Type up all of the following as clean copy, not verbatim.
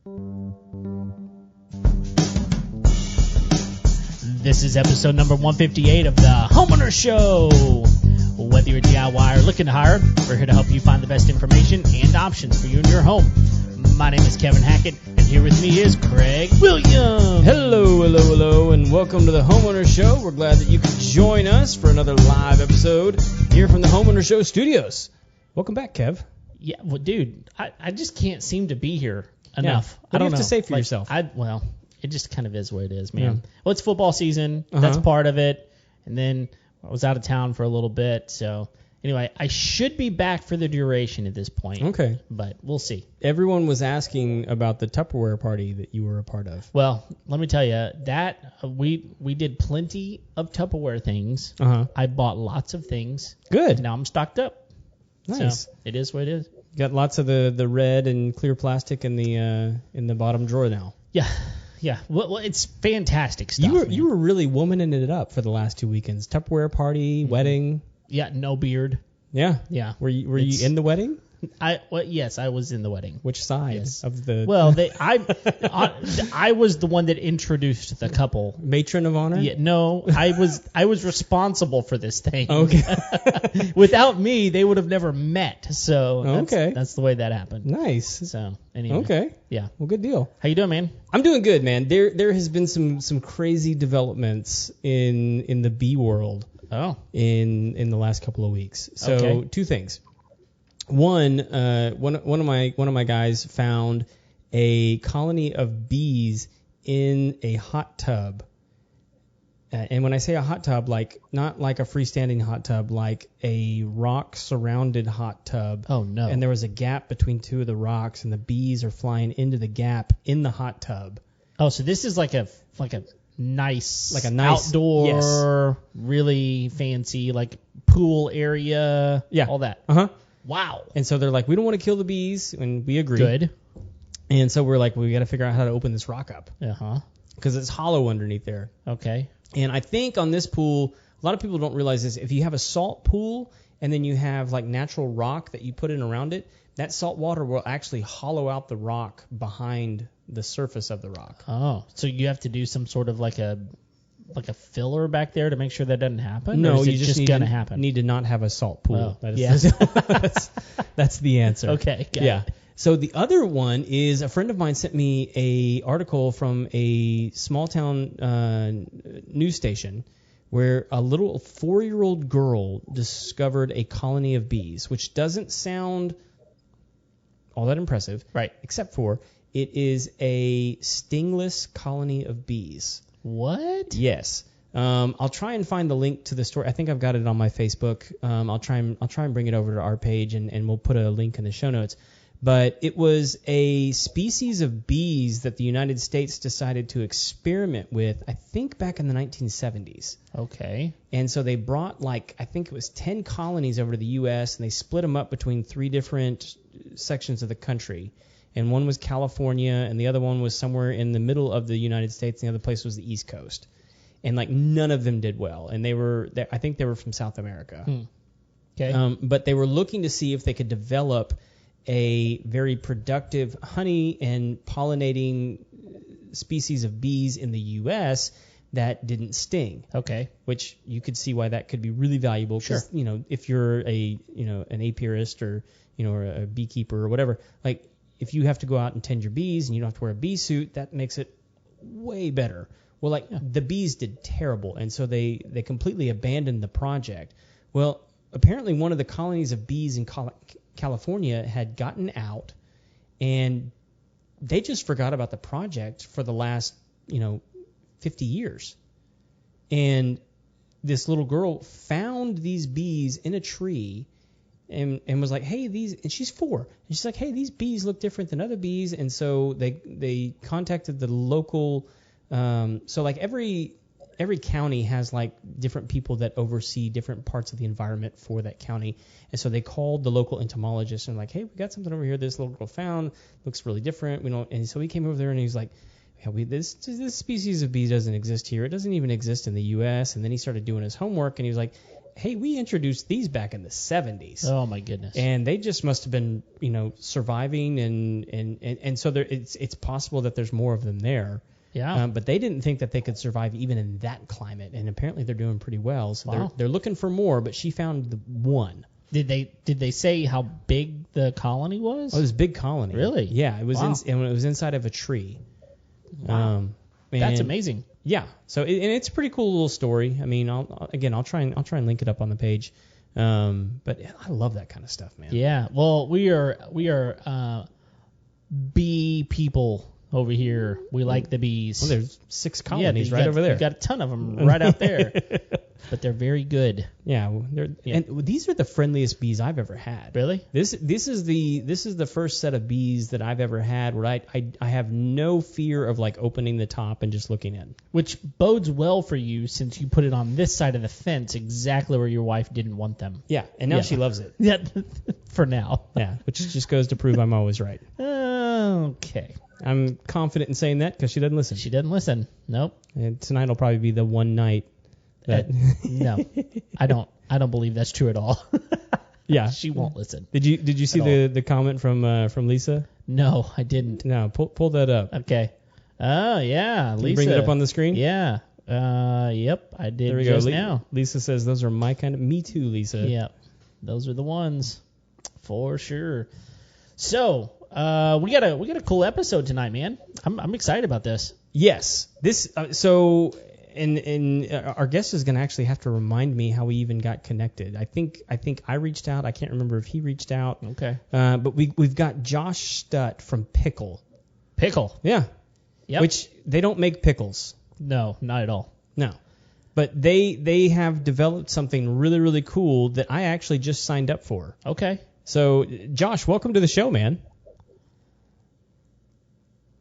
This is episode number 158 of the Homeowners Show. Whether you're a DIY or looking to hire, we're here to help you find the best information and options for you and your home. My name is Kevin Hackett, and here with me is Craig Williams. Hello, and welcome to the Homeowners Show. We're glad that you could join us for another live episode here from the Homeowners Show studios. Welcome back, Kev. Yeah, well, dude, I just can't seem to be here enough. Yeah. What do you have to say for yourself? Well, it just kind of is what it is, man. Yeah. Well, it's football season. That's part of it. And then I was out of town for a little bit. So, anyway, I should be back for the duration at this point. Okay. But we'll see. Everyone was asking about the Tupperware party that you were a part of. Well, let me tell you, that we did plenty of Tupperware things. I bought lots of things. Good. Now I'm stocked up. Nice. So it is what it is. You got lots of the red and clear plastic in the bottom drawer now. Yeah, well, it's fantastic stuff. You were really womaning it up for the last 2 weekends. Tupperware party, wedding. Yeah, no beard. Yeah. Yeah. Were you in the wedding? Yes, I was in the wedding. Which side of the? Well, I was the one that introduced the couple. Matron of honor? Yeah, no, I was responsible for this thing. Okay. Without me, they would have never met. So okay, that's the way that happened. Nice. So anyway. Okay. Yeah. Well, good deal. How you doing, man? I'm doing good, man. There has been some crazy developments in the bee world. Oh. In the last couple of weeks. So okay. Two things. One of my guys found a colony of bees in a hot tub. And when I say a hot tub, not like a freestanding hot tub, like a rock-surrounded hot tub. Oh, no. And there was a gap between two of the rocks, and the bees are flying into the gap in the hot tub. Oh, so this is like a nice outdoor, yes, really fancy, like pool area, all that. Wow. And so they're like, we don't want to kill the bees, and we agree. Good. And so we're like, we got to figure out how to open this rock up. Because it's hollow underneath there. Okay. And I think on this pool, a lot of people don't realize this. If you have a salt pool and then you have like natural rock that you put in around it, that salt water will actually hollow out the rock behind the surface of the rock. Oh, so you have to do some sort of like a filler back there to make sure that doesn't happen? No, or is you it just gonna happen? Need to not have a salt pool. Oh, That's the answer. Okay. Yeah. So the other one is a friend of mine sent me a article from a small town news station where a little 4-year-old girl discovered a colony of bees, which doesn't sound all that impressive, right? Except for it is a stingless colony of bees. What? Yes. I'll try and find the link to the story. I think I've got it on my Facebook. I'll try and bring it over to our page, and we'll put a link in the show notes. But it was a species of bees that the United States decided to experiment with, I think back in the 1970s. Okay. And so they brought I think it was 10 colonies over to the U.S., and they split them up between 3 different sections of the country. And one was California, and the other one was somewhere in the middle of the United States, and the other place was the East Coast. And none of them did well, and I think they were from South America. Okay. But they were looking to see if they could develop a very productive honey and pollinating species of bees in the U.S. that didn't sting. Okay. Which you could see why that could be really valuable. Because, if you're an apiarist or a beekeeper or whatever, if you have to go out and tend your bees and you don't have to wear a bee suit, that makes it way better. Well, the bees did terrible, and so they completely abandoned the project. Well, apparently one of the colonies of bees in California had gotten out, and they just forgot about the project for the last 50 years. And this little girl found these bees in a tree and was like, hey, and she's 4. And she's like, hey, these bees look different than other bees. And so they contacted the local, every county has different people that oversee different parts of the environment for that county. And so they called the local entomologist and hey, we got something over here this little girl found, looks really different. And so he came over there and he was like, this species of bee doesn't exist here. It doesn't even exist in the U.S. And then he started doing his homework, and he was like, hey, we introduced these back in the 70s. Oh my goodness. And they just must have been, surviving, and so it's possible that there's more of them there. Yeah. But they didn't think that they could survive even in that climate, and apparently they're doing pretty well. So Wow. they're looking for more, but she found the one. Did they say how big the colony was? Oh, it was a big colony. Really? Yeah, it was Wow. it was inside of a tree. Wow. That's amazing. Yeah. So and it's a pretty cool little story. I mean, I'll try and link it up on the page. But I love that kind of stuff, man. Yeah. Well, we are bee people over here. We like the bees. Well, there's 6 colonies right over there. We've got a ton of them right out there. But they're very good. Yeah, and these are the friendliest bees I've ever had. Really? This is the first set of bees that I've ever had where I have no fear of like opening the top and just looking in. Which bodes well for you since you put it on this side of the fence, exactly where your wife didn't want them. Yeah, and now she loves it. Yeah, for now. Yeah, which just goes to prove I'm always right. Okay. I'm confident in saying that because she doesn't listen. She doesn't listen. Nope. And tonight will probably be the one night that no, I don't believe that's true at all. Yeah, she won't listen. Did you see the comment from Lisa? No, I didn't. No, pull that up. Okay. Oh yeah, Lisa. Can you bring it up on the screen? Yeah. Yep, I did. There we just go. Now. Lisa says those are my kind of. Me too, Lisa. Yep, those are the ones for sure. So we got a cool episode tonight, man. I'm excited about this. Yes. This And our guest is going to actually have to remind me how we even got connected. I think I reached out. I can't remember if he reached out. Okay. But we've got Josh Stutt from Pickle. Pickle. Yeah. Yep. Which they don't make pickles. No, not at all. No. But they have developed something really, really cool that I actually just signed up for. Okay. So, Josh, welcome to the show, man.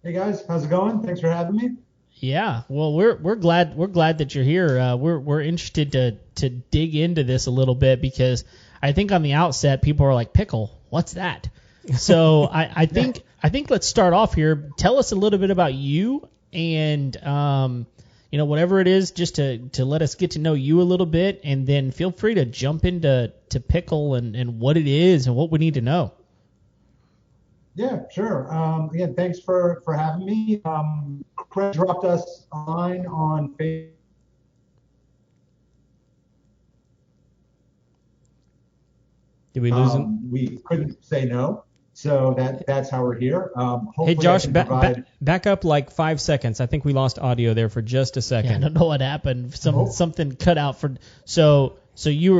Hey guys, how's it going? Thanks for having me. Yeah, well, we're glad that you're here. We're interested to dig into this a little bit because I think on the outset people are like, pickle, what's that? So I think let's start off here. Tell us a little bit about you and whatever it is, just to let us get to know you a little bit, and then feel free to jump into pickle and what it is and what we need to know. Yeah, sure. Again, thanks for having me. Craig dropped us a line on Facebook. Did we lose him? We couldn't say no, so that's how we're here. Hey, Josh, back up like 5 seconds. I think we lost audio there for just a second. Yeah, I don't know what happened. Something cut out for so you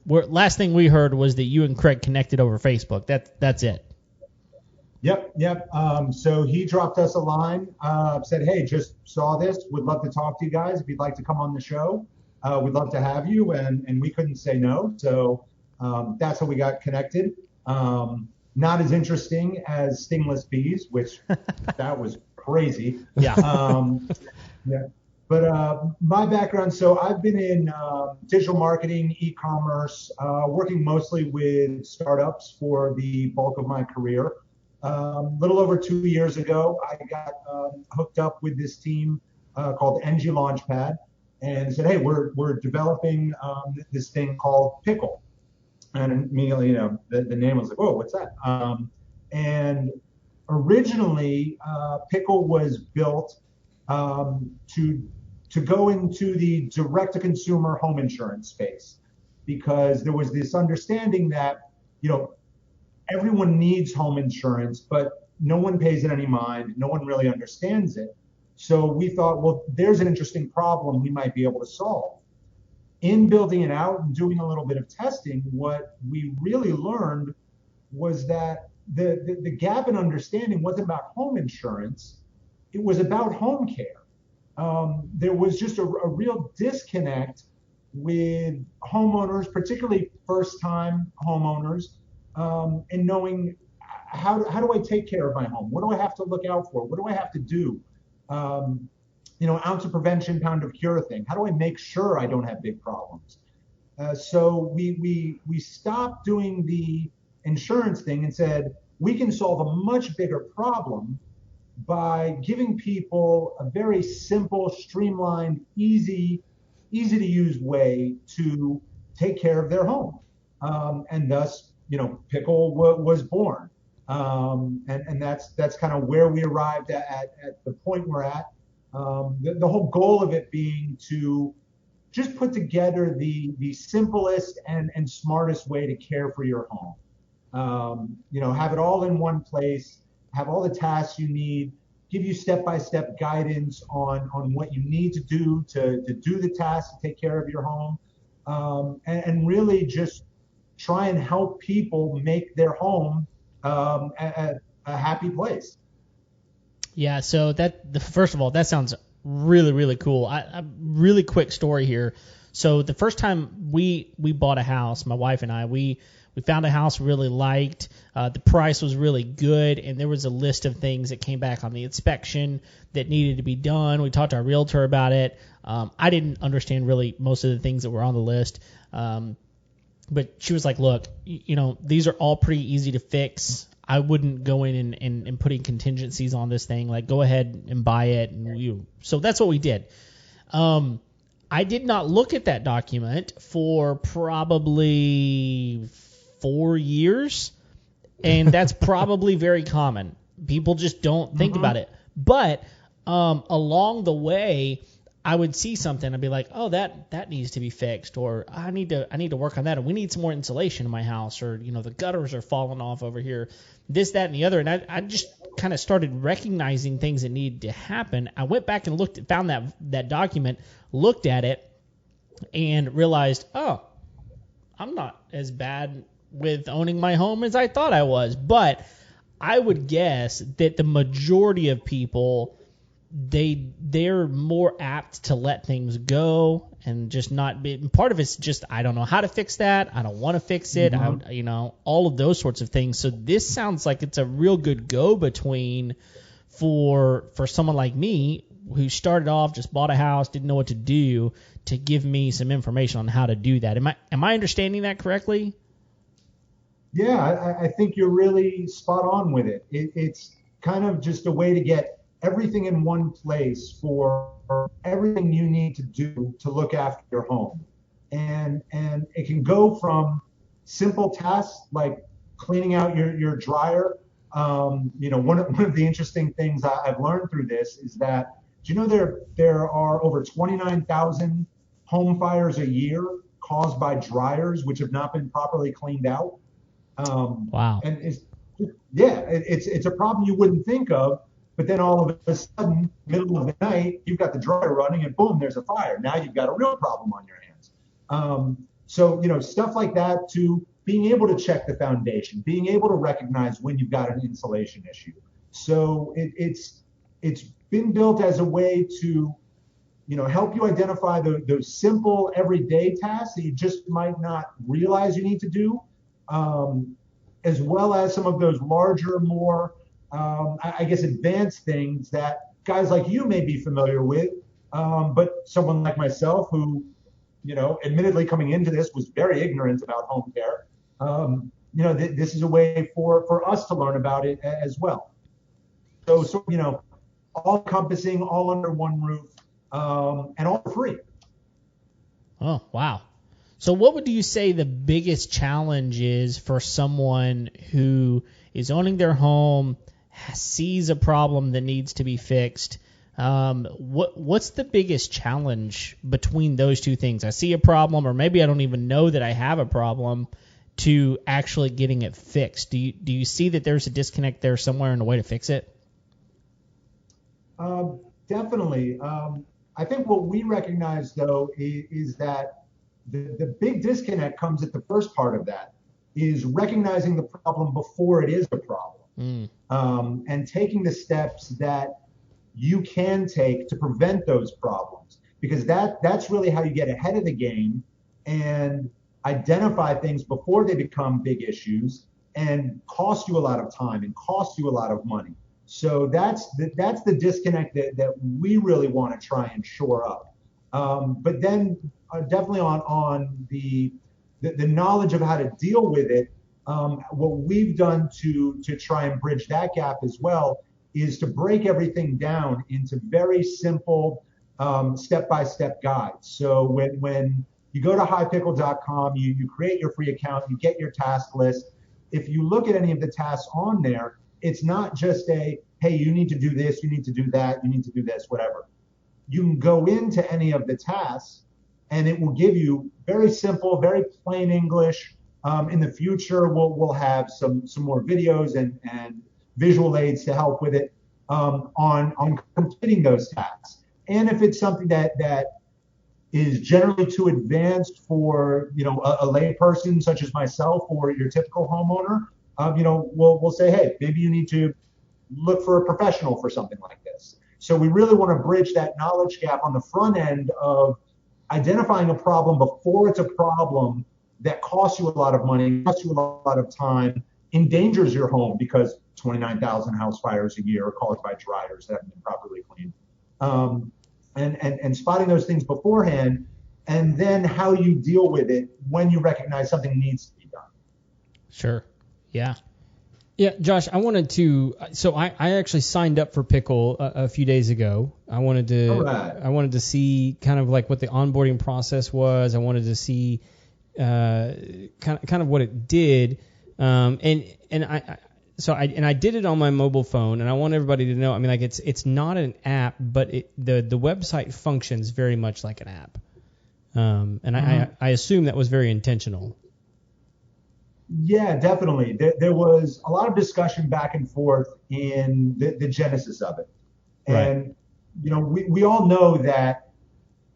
were last thing we heard was that you and Craig connected over Facebook. That's it. Yep. So he dropped us a line, said, hey, just saw this, would love to talk to you guys. If you'd like to come on the show, we'd love to have you. And we couldn't say no. So that's how we got connected. Not as interesting as stingless bees, which that was crazy. Yeah. Yeah. But my background, so I've been in digital marketing, e-commerce, working mostly with startups for the bulk of my career. Little over 2 years ago, I got hooked up with this team called NG Launchpad, and said, "Hey, we're developing this thing called Pickle." And immediately, the name was like, "Whoa, what's that?" And originally, Pickle was built to go into the direct-to-consumer home insurance space, because there was this understanding that everyone needs home insurance, but no one pays it any mind. No one really understands it. So we thought, well, there's an interesting problem we might be able to solve. In building it out and doing a little bit of testing, what we really learned was that the gap in understanding wasn't about home insurance. It was about home care. There was just a real disconnect with homeowners, particularly first-time homeowners, and knowing how do I take care of my home? What do I have to look out for? What do I have to do? Ounce of prevention, pound of cure thing. How do I make sure I don't have big problems? So we stopped doing the insurance thing and said, we can solve a much bigger problem by giving people a very simple, streamlined, easy to use way to take care of their home. And thus, Pickle was born. And that's kind of where we arrived at the point we're at. The whole goal of it being to just put together the simplest and smartest way to care for your home. Have it all in one place, have all the tasks you need, give you step-by-step guidance on what you need to do the tasks to take care of your home, and really just try and help people make their home a happy place. Yeah, so first of all, that sounds really, really cool. A really quick story here. So the first time we bought a house, my wife and I, we found a house we really liked. The price was really good, and there was a list of things that came back on the inspection that needed to be done. We talked to our realtor about it. I didn't understand really most of the things that were on the list. But she was like, look, these are all pretty easy to fix. I wouldn't go in and putting contingencies on this thing. Like, go ahead and buy it. So that's what we did. I did not look at that document for probably 4 years, and that's probably very common. People just don't think about it. But along the way, I would see something, I'd be like, oh, that needs to be fixed, or I need to work on that, or we need some more insulation in my house, or the gutters are falling off over here, this, that, and the other. And I just kind of started recognizing things that needed to happen. I went back and found that document, looked at it, and realized, oh, I'm not as bad with owning my home as I thought I was. But I would guess that the majority of people, they're more apt to let things go and just not be. Part of it's just, I don't know how to fix that. I don't want to fix it. All of those sorts of things. So this sounds like it's a real good go-between for someone like me who started off, just bought a house, didn't know what to do, to give me some information on how to do that. Am I understanding that correctly? Yeah, I think you're really spot on with it. It's kind of just a way to get everything in one place for everything you need to do to look after your home. And it can go from simple tasks like cleaning out your dryer. One of the interesting things I've learned through this is that, do you know there are over 29,000 home fires a year caused by dryers which have not been properly cleaned out? Wow. And it's a problem you wouldn't think of. But then all of a sudden, middle of the night, you've got the dryer running, and boom, there's a fire. Now you've got a real problem on your hands. So stuff like that, to being able to check the foundation, being able to recognize when you've got an insulation issue. So it's been built as a way to help you identify those simple everyday tasks that you just might not realize you need to do, as well as some of those larger, more advanced things that guys like you may be familiar with, but someone like myself who, admittedly coming into this was very ignorant about home care. This is a way for us to learn about it as well. So all encompassing, all under one roof, and all free. Oh, wow. So what would you say the biggest challenge is for someone who is owning their home, sees a problem that needs to be fixed? What's the biggest challenge between those two things? I see a problem, or maybe I don't even know that I have a problem, to actually getting it fixed. Do you see that there's a disconnect there somewhere in a way to fix it? Definitely. I think what we recognize, though, is that the big disconnect comes at the first part of that, is recognizing the problem before it is a problem, and taking the steps that you can take to prevent those problems, because that's really how you get ahead of the game and identify things before they become big issues and cost you a lot of time and cost you a lot of money. So that's the disconnect that we really want to try and shore up. But then definitely on the knowledge of how to deal with it, what we've done to try and bridge that gap as well is to break everything down into very simple step-by-step guides. So when You go to highpickle.com, you create your free account, you get your task list. If you look at any of the tasks on there, it's not just hey, you need to do this, you need to do that, you need to do this, whatever. You can go into any of the tasks and it will give you very simple, very plain English. In the future, we'll have some more videos and visual aids to help with it on completing those tasks. And if it's something that is generally too advanced for a lay person such as myself or your typical homeowner, we'll say, hey, maybe you need to look for a professional for something like this. So we really want to bridge that knowledge gap on the front end of identifying a problem before it's a problem that costs you a lot of money, costs you a lot of time, endangers your home because 29,000 house fires a year are caused by dryers that haven't been properly cleaned. And spotting those things beforehand, and then how you deal with it when you recognize something needs to be done. Sure. Yeah. Yeah, Josh, I wanted to. So I actually signed up for Pickle a few days ago. I wanted to see kind of like what the onboarding process was. I wanted to see kind of what it did. And I did it on my mobile phone, and I want everybody to know. I mean, like it's not an app, but the website functions very much like an app. I assume that was very intentional. Yeah, definitely. There was a lot of discussion back and forth in the genesis of it. And, we all know that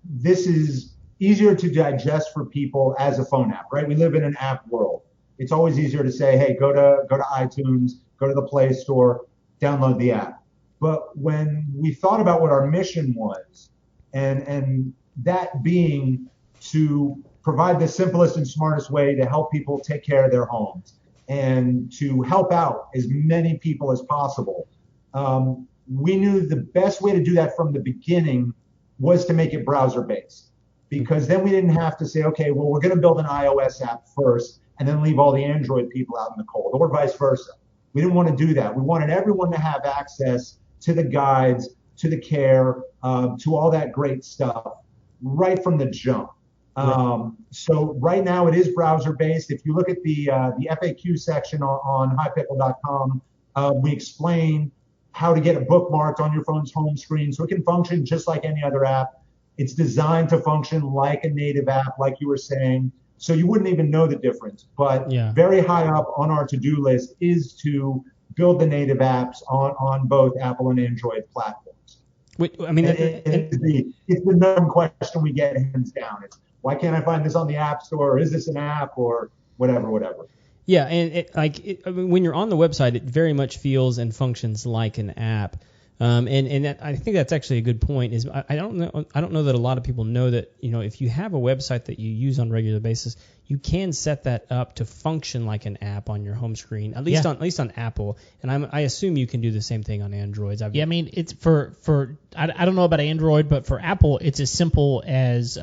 this is easier to digest for people as a phone app, right? We live in an app world. It's always easier to say, hey, go to iTunes, go to the Play Store, download the app. But when we thought about what our mission was, and that being to provide the simplest and smartest way to help people take care of their homes and to help out as many people as possible, we knew the best way to do that from the beginning was to make it browser-based. Because then we didn't have to say, okay, well, we're going to build an iOS app first and then leave all the Android people out in the cold, or vice versa. We didn't want to do that. We wanted everyone to have access to the guides, to the care, to all that great stuff right from the jump. So right now it is browser-based. If you look at the FAQ section on highpickle.com, we explain how to get it bookmarked on your phone's home screen so it can function just like any other app. It's designed to function like a native app, like you were saying, so you wouldn't even know the difference. But very high up on our to-do list is to build the native apps on both Apple and Android platforms. I mean, it's the number one question we get hands down. It's, why can't I find this on the App Store? Or is this an app or whatever? Yeah, and I mean, when you're on the website, it very much feels and functions like an app. And I think that's actually a good point. Is I don't know that a lot of people know that if you have a website that you use on a regular basis, you can set that up to function like an app on your home screen, at least on Apple. And I assume you can do the same thing on Androids. I mean it's for I don't know about Android, but for Apple it's as simple as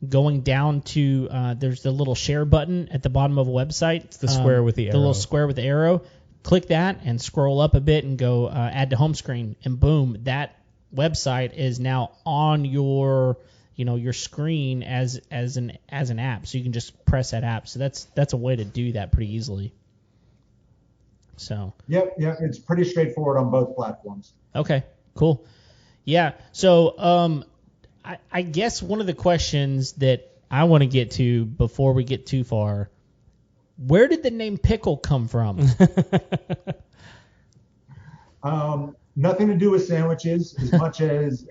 going down to there's the little share button at the bottom of a website. It's the square with the arrow. The little square with the arrow. Click that and scroll up a bit and go add to home screen, and boom, that website is now on your your screen as an app. So you can just press that app. So that's a way to do that pretty easily. So Yep, it's pretty straightforward on both platforms. Okay, cool. Yeah. So I guess one of the questions that I want to get to before we get too far, where did the name Pickle come from? Nothing to do with sandwiches, as much as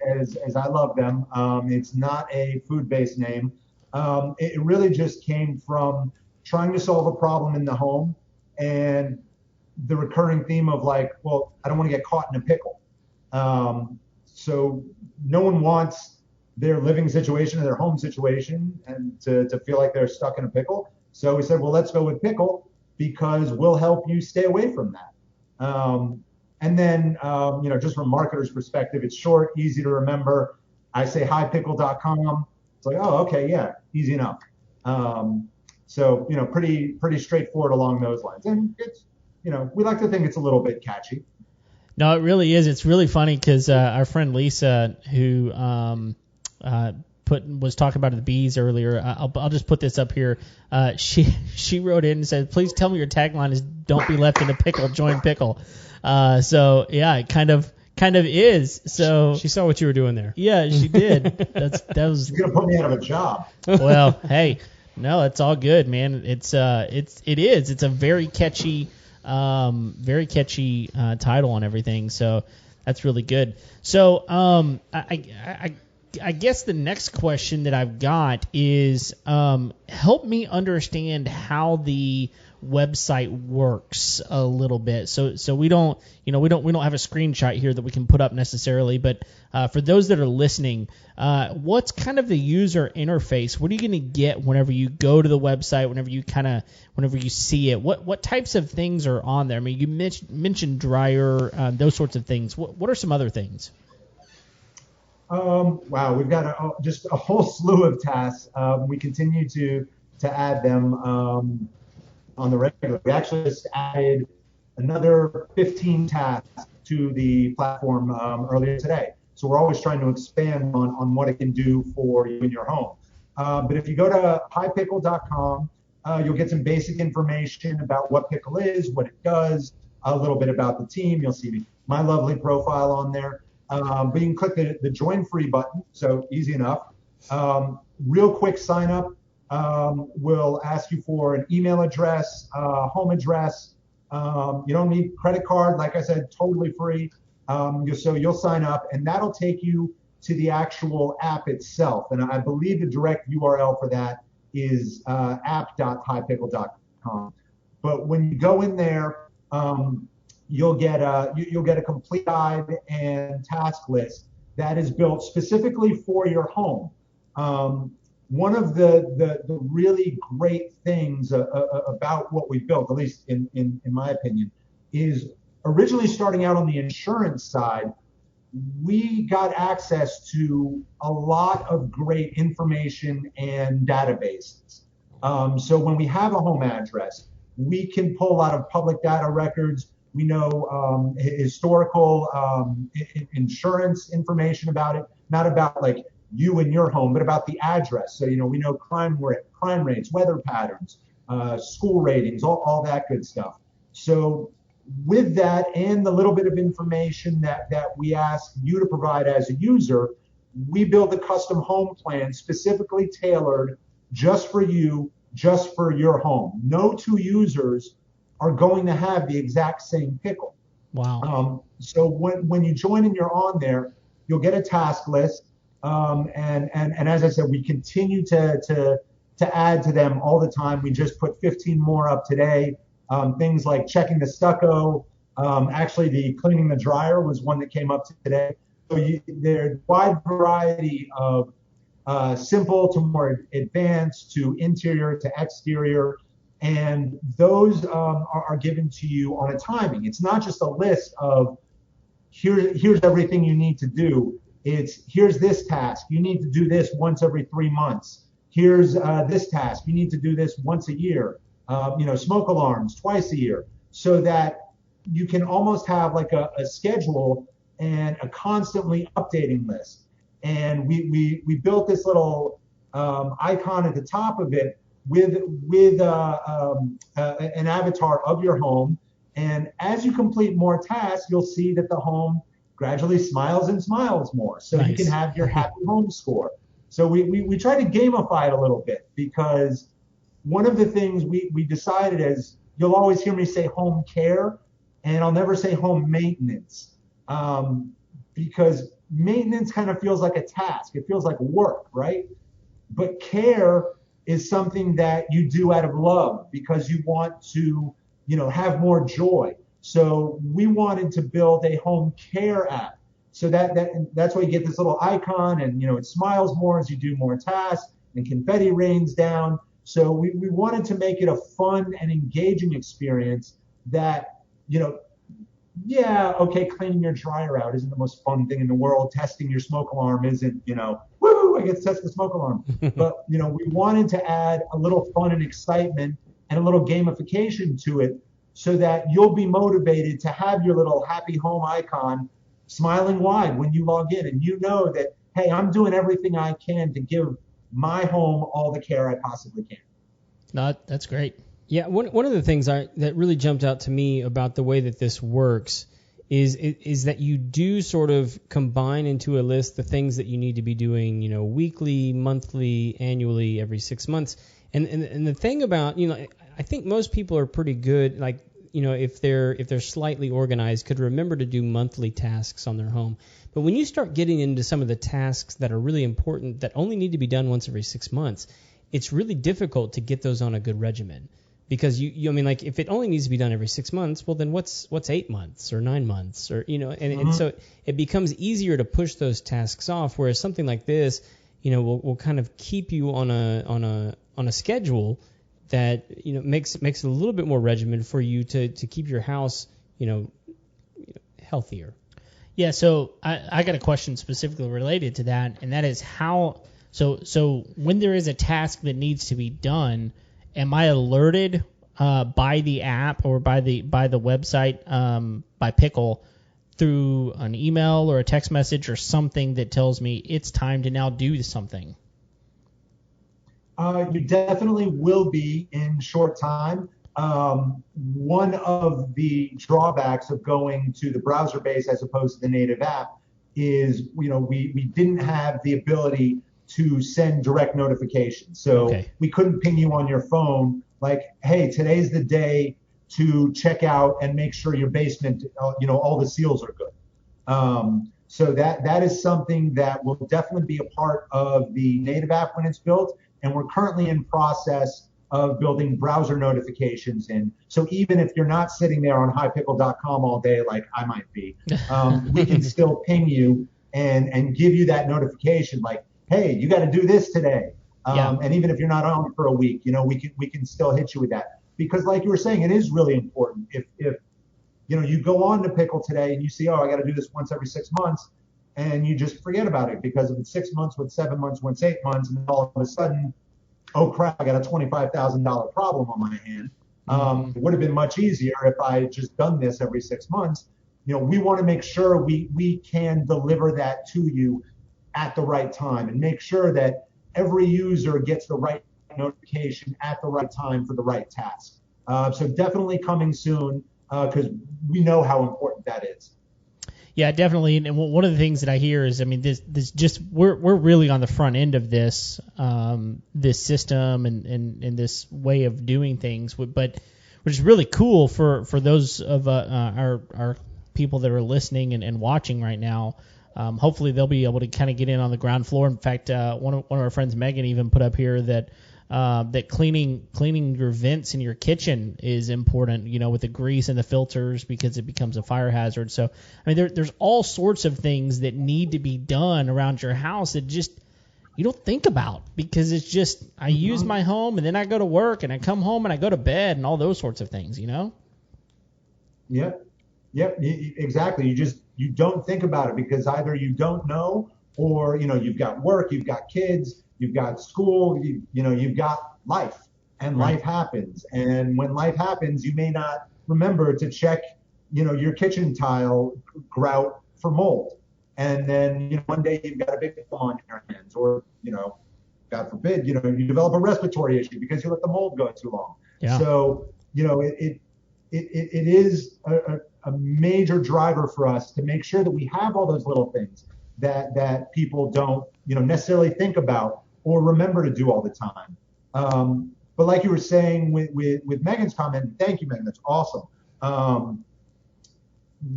I love them. It's not a food-based name. It really just came from trying to solve a problem in the home and the recurring theme of I don't want to get caught in a pickle. So no one wants their living situation or their home situation and to feel like they're stuck in a pickle. So we said, well, let's go with Pickle because we'll help you stay away from that. And then, just from a marketer's perspective, it's short, easy to remember. I say highpickle.com. It's like, oh, okay, yeah, easy enough. So, pretty straightforward along those lines. And it's, we like to think it's a little bit catchy. No, it really is. It's really funny because our friend Lisa, who was talking about the bees earlier. I'll just put this up here. She wrote in and said, "Please tell me your tagline is 'Don't be left in a pickle, join Pickle.'" So yeah, it kind of is. So she saw what you were doing there. Yeah, she did. That was. You're gonna put me out of a job. Well, hey, no, it's all good, man. It is. It's a very catchy title on everything. So that's really good. So I guess the next question that I've got is help me understand how the website works a little bit. So we don't have a screenshot here that we can put up necessarily, but for those that are listening, what's kind of the user interface? What are you going to get whenever you go to the website? Whenever you see it, what types of things are on there? I mean, you mentioned dryer, those sorts of things. What are some other things? Wow, we've got just a whole slew of tasks. We continue to add them on the regular. We actually just added another 15 tasks to the platform earlier today. So we're always trying to expand on what it can do for you in your home. But if you go to hipickle.com, you'll get some basic information about what Pickle is, what it does, a little bit about the team. You'll see my lovely profile on there. But you can click the join free button, so easy enough. Real quick sign up. We'll ask you for an email address, home address. You don't need credit card, like I said, totally free. So you'll sign up, and that'll take you to the actual app itself. And I believe the direct URL for that is app.hipickle.com. But when you go in there, you'll get a complete guide and task list that is built specifically for your home. One of the really great things about what we built, at least in my opinion, is originally starting out on the insurance side, we got access to a lot of great information and databases. So when we have a home address, we can pull out of public data records. We know historical insurance information about it, not about like you and your home, but about the address. So, we know crime rates, weather patterns, school ratings, all that good stuff. So with that and the little bit of information that we ask you to provide as a user, we build a custom home plan specifically tailored just for you, just for your home. No two users are going to have the exact same pickle. Wow. So when you join and you're on there, you'll get a task list. And as I said, we continue to add to them all the time. We just put 15 more up today. Things like checking the stucco. Actually, the cleaning the dryer was one that came up today. So there's a wide variety of simple to more advanced to interior to exterior. And those are given to you on a timing. It's not just a list of here's everything you need to do. It's here's this task. You need to do this once every 3 months. Here's this task. You need to do this once a year. Smoke alarms twice a year, so that you can almost have like a schedule and a constantly updating list. And we built this little icon at the top of it with an avatar of your home. And as you complete more tasks, you'll see that the home gradually smiles and smiles more. So nice. You can have your happy home score. So we try to gamify it a little bit, because one of the things we decided is, you'll always hear me say home care, and I'll never say home maintenance, because maintenance kind of feels like a task. It feels like work, right? But care is something that you do out of love because you want to, have more joy. So we wanted to build a home care app. So that's why you get this little icon, and it smiles more as you do more tasks, and confetti rains down. So we wanted to make it a fun and engaging experience that, cleaning your dryer out isn't the most fun thing in the world. Testing your smoke alarm isn't, woo, I get to test the smoke alarm. But, we wanted to add a little fun and excitement and a little gamification to it, so that you'll be motivated to have your little happy home icon smiling wide when you log in. And that, hey, I'm doing everything I can to give my home all the care I possibly can. No, that's great. Yeah, one of the things that really jumped out to me about the way that this works is that you do sort of combine into a list the things that you need to be doing, weekly, monthly, annually, every 6 months. And the thing about, I think most people are pretty good, like, if they're slightly organized, could remember to do monthly tasks on their home. But when you start getting into some of the tasks that are really important that only need to be done once every 6 months, it's really difficult to get those on a good regimen. Because if it only needs to be done every 6 months, well then what's 8 months or 9 months or and so it becomes easier to push those tasks off. Whereas something like this, will kind of keep you on a schedule that makes it a little bit more regimented for you to keep your house healthier. Yeah, so I got a question specifically related to that, and that is how. So when there is a task that needs to be done, am I alerted by the app or by the website by Pickle through an email or a text message or something that tells me it's time to now do something? You definitely will be in short time. One of the drawbacks of going to the browser base as opposed to the native app is, we didn't have the ability to send direct notifications. So we couldn't ping you on your phone like, hey, today's the day to check out and make sure your basement, all the seals are good. So that is something that will definitely be a part of the native app when it's built. And we're currently in process of building browser notifications in. So even if you're not sitting there on highpickle.com all day like I might be, we can still ping you and give you that notification like, hey, you got to do this today. And even if you're not on for a week, we can still hit you with that. Because like you were saying, it is really important. If you go on to Pickle today and you see, I got to do this once every 6 months, and you just forget about it because if it's 6 months, with 7 months, once 8 months, and then all of a sudden, oh crap, I got a $25,000 problem on my hand. It would have been much easier if I had just done this every 6 months. We want to make sure we can deliver that to you at the right time and make sure that every user gets the right notification at the right time for the right task. So definitely coming soon because we know how important that is. Yeah, definitely. And one of the things that I hear is, this just we're really on the front end of this this system and this way of doing things, but which is really cool for those of our people that are listening and watching right now. Hopefully they'll be able to kind of get in on the ground floor. In fact, one of our friends, Megan, even put up here that cleaning your vents in your kitchen is important, with the grease and the filters because it becomes a fire hazard. So, there's all sorts of things that need to be done around your house that just you don't think about because it's just I use my home and then I go to work and I come home and I go to bed and all those sorts of things, Yep, exactly. You don't think about it because either you don't know or, you've got work, you've got kids, you've got school, you've got life, and life happens. And when life happens, you may not remember to check, your kitchen tile grout for mold. And then, one day you've got a big problem on your hands or, God forbid, you develop a respiratory issue because you let the mold go too long. Yeah. So, it is a major driver for us to make sure that we have all those little things that people don't, necessarily think about or remember to do all the time. But like you were saying with Megan's comment, thank you, Megan, that's awesome.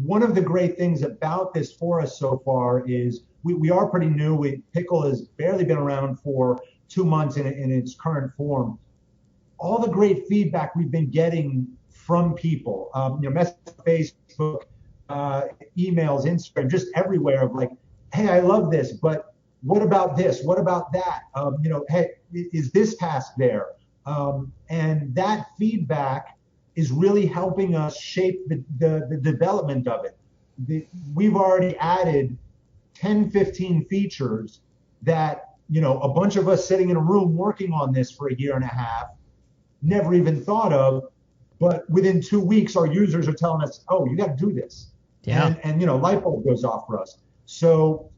One of the great things about this for us so far is we are pretty new. Pickle has barely been around for 2 months in its current form. All the great feedback we've been getting from people, messages, Facebook, emails, Instagram, just everywhere of like, hey, I love this, but what about this? What about that? Hey, is this task there? And that feedback is really helping us shape the development of it. We've already added 10, 15 features that, a bunch of us sitting in a room working on this for a year and a half never even thought of. But within 2 weeks, our users are telling us, oh, you got to do this. Yeah. And light bulb goes off for us. So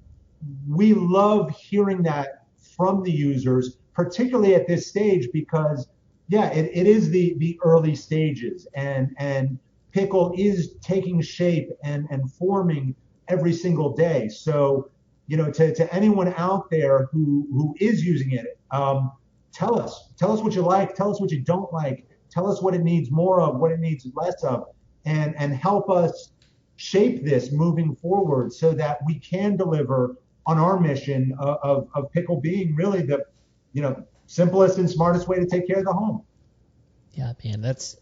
we love hearing that from the users, particularly at this stage, because it is the early stages, and Pickle is taking shape and forming every single day. So, to anyone out there who is using it, tell us what you like, tell us what you don't like, tell us what it needs more of, what it needs less of, and help us shape this moving forward so that we can deliver on our mission of Pickle being really the simplest and smartest way to take care of the home. Yeah, man, that's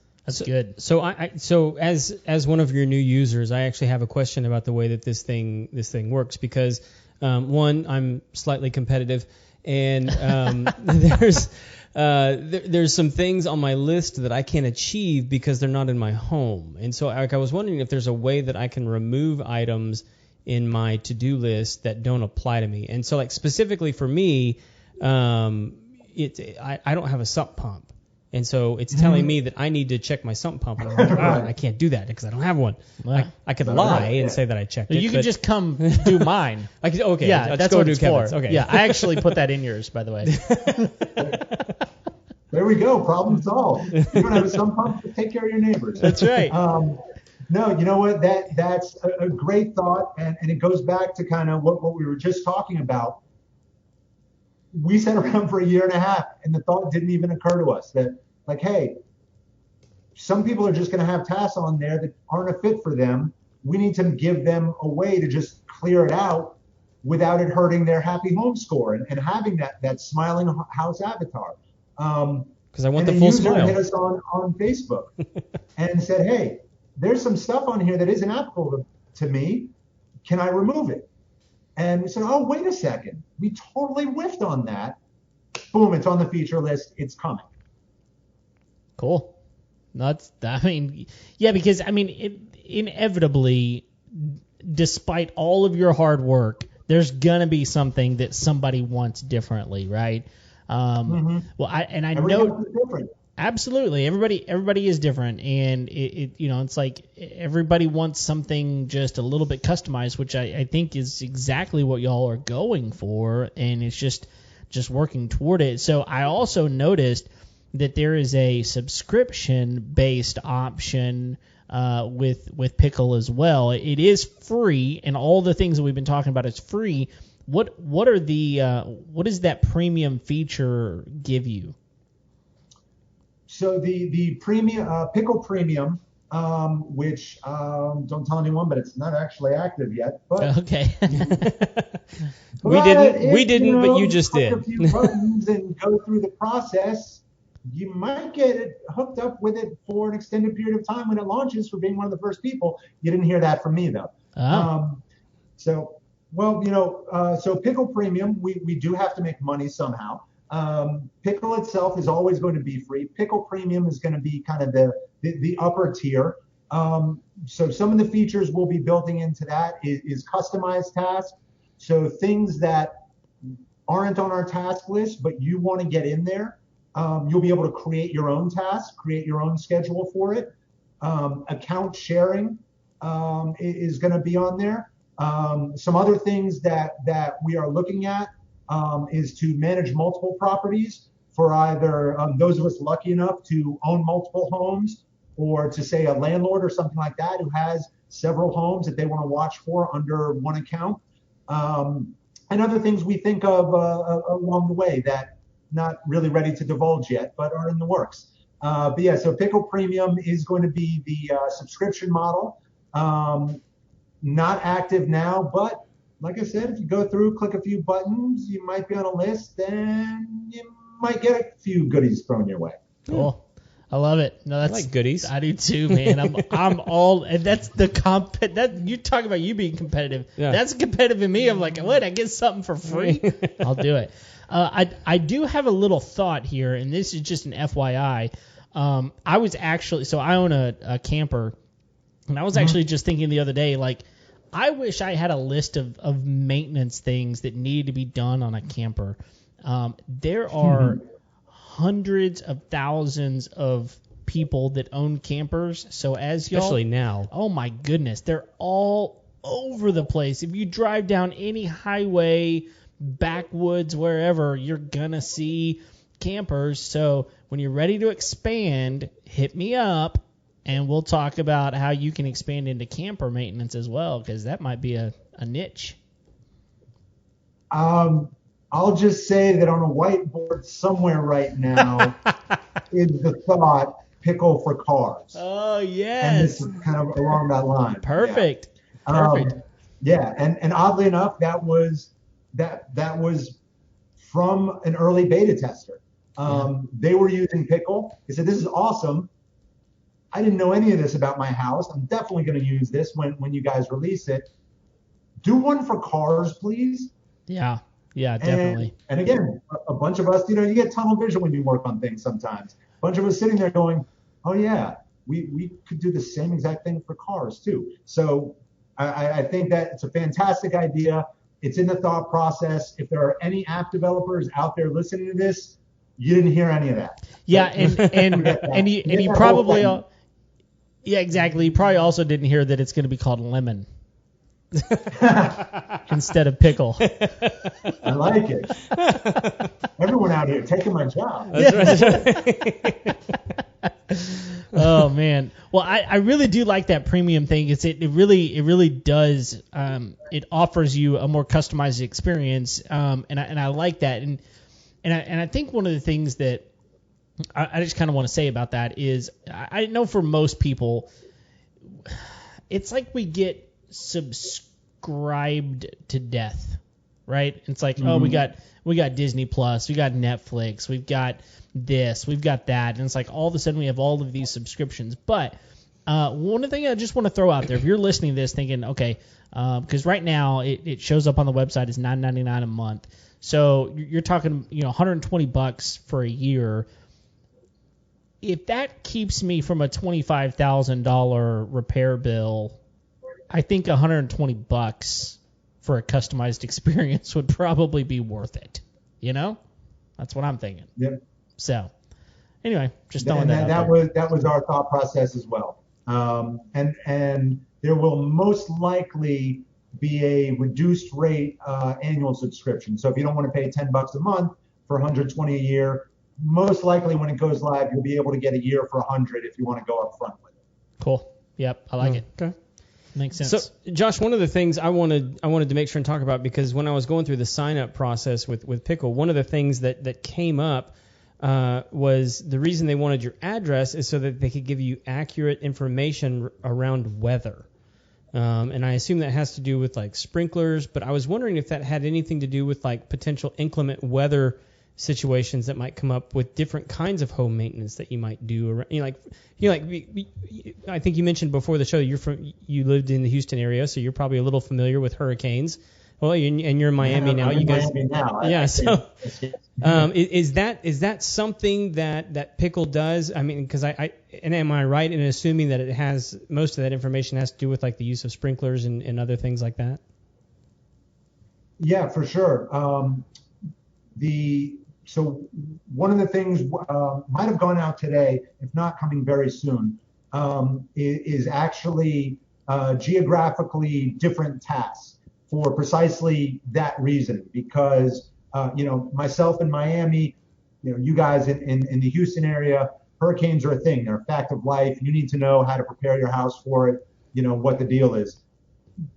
good. So as one of your new users, I actually have a question about the way that this thing works, because one, I'm slightly competitive, and there's some things on my list that I can't achieve because they're not in my home. And so I was wondering if there's a way that I can remove items in my to-do list that don't apply to me. And so, like, specifically for me, I don't have a sump pump. And so it's telling me that I need to check my sump pump. And I'm like, I can't do that because I don't have one. I could lie and say that I checked it. You could just come do mine. Okay, yeah, that's go what do it's Kevin's. for. Okay. Yeah, I actually put that in yours, by the way. There we go. Problem solved. You don't have a sump pump, take care of your neighbors. That's right. No, you know what? That's a great thought, and it goes back to kind of what we were just talking about. We sat around for a year and a half, and the thought didn't even occur to us that, like, hey, some people are just going to have tasks on there that aren't a fit for them. We need to give them a way to just clear it out without it hurting their happy home score and having that smiling house avatar. Because I want the full smile. And a user hit us on Facebook and said, hey, there's some stuff on here that isn't applicable to me. Can I remove it? And we said, oh, wait a second. We totally whiffed on that. Boom, it's on the feature list. It's coming. Cool. Because, inevitably, despite all of your hard work, there's going to be something that somebody wants differently, right? Well, I know different. Absolutely. Everybody is different, and it's like everybody wants something just a little bit customized, which I think is exactly what y'all are going for, and it's just working toward it. So I also noticed that there is a subscription-based option with Pickle as well. It is free, and all the things that we've been talking about is free. What does that premium feature give you? So the premium Pickle Premium, which don't tell anyone, but it's not actually active yet. But okay, we didn't, but you just did. A few buttons and go through the process. You might get it hooked up with it for an extended period of time when it launches. For being one of the first people, you didn't hear that from me though. Oh. So Pickle Premium, we do have to make money somehow. Pickle itself is always going to be free. Pickle Premium is going to be kind of the upper tier. So some of the features we'll be building into that is customized tasks. So things that aren't on our task list, but you want to get in there, you'll be able to create your own task, create your own schedule for it. Account sharing is going to be on there. Some other things that we are looking at is to manage multiple properties for either those of us lucky enough to own multiple homes, or to say a landlord or something like that who has several homes that they want to watch for under one account, and other things we think of along the way that not really ready to divulge yet, but are in the works. So Pickle Premium is going to be the subscription model. Not active now, but like I said, if you go through, click a few buttons, you might be on a list, and you might get a few goodies thrown your way. Cool. I love it. No, that's I like goodies. I do too, man. I'm all, and that's the that you talk about you being competitive. Yeah. That's competitive in me. I'm like, what? I get something for free? I'll do it. I do have a little thought here, and this is just an FYI. I was actually, so I own a camper, and I was actually just thinking the other day, like, I wish I had a list of maintenance things that needed to be done on a camper. There are hundreds of thousands of people that own campers. So as y'all, especially now, oh my goodness, they're all over the place. If you drive down any highway, backwoods, wherever, you're going to see campers. So when you're ready to expand, hit me up, and we'll talk about how you can expand into camper maintenance as well, because that might be a niche. I'll just say that on a whiteboard somewhere right now is the thought, pickle for cars. Oh, yes. And this is kind of along that line. Perfect. Perfect. Yeah, and oddly enough, that was from an early beta tester. They were using Pickle. They said, this is awesome. I didn't know any of this about my house. I'm definitely going to use this when you guys release it. Do one for cars, please. Yeah, definitely. And again, a bunch of us, you get tunnel vision when you work on things sometimes. A bunch of us sitting there going, oh, yeah, we could do the same exact thing for cars, too. So I think that it's a fantastic idea. It's in the thought process. If there are any app developers out there listening to this, you didn't hear any of that. Yeah, and you probably, yeah, exactly. You probably also didn't hear that it's going to be called Lemon instead of Pickle. I like it. Everyone out here taking my job. That's right. Oh man. Well, I really do like that premium thing. It really does. It offers you a more customized experience. And I like that. And I think one of the things that I just kind of want to say about that is I know for most people, it's like we get subscribed to death, right? It's like, oh, we got Disney Plus, we got Netflix, we've got this, we've got that, and it's like all of a sudden we have all of these subscriptions. But one thing I just want to throw out there, if you're listening to this thinking, okay, because right now it shows up on the website as $9.99 a month, so you're talking $120 for a year. If that keeps me from a $25,000 repair bill, I think $120 for a customized experience would probably be worth it. That's what I'm thinking. Yep. So, anyway, just throwing that out there. That was our thought process as well. And there will most likely be a reduced rate annual subscription. So if you don't want to pay $10 a month for $120 a year, most likely when it goes live, you'll be able to get a year for $100 if you want to go up front with it. Cool. Yep, I like it. Okay. Makes sense. So, Josh, one of the things I wanted to make sure and talk about, because when I was going through the sign-up process with Pickle, one of the things that came up was the reason they wanted your address is so that they could give you accurate information around weather. And I assume that has to do with like sprinklers, but I was wondering if that had anything to do with like potential inclement weather situations that might come up with different kinds of home maintenance that you might do. I think you mentioned before the show you lived in the Houston area, so you're probably a little familiar with hurricanes. Well, and you're in Miami now. You guys, Miami now. Yeah. So, is that something that Pickle does? I mean, because am I right in assuming that it has most of that information has to do with like the use of sprinklers and other things like that? Yeah, for sure. So one of the things might have gone out today, if not coming very soon, is actually geographically different tasks for precisely that reason. Because myself in Miami, you guys in the Houston area, hurricanes are a thing. They're a fact of life. You need to know how to prepare your house for it. What the deal is.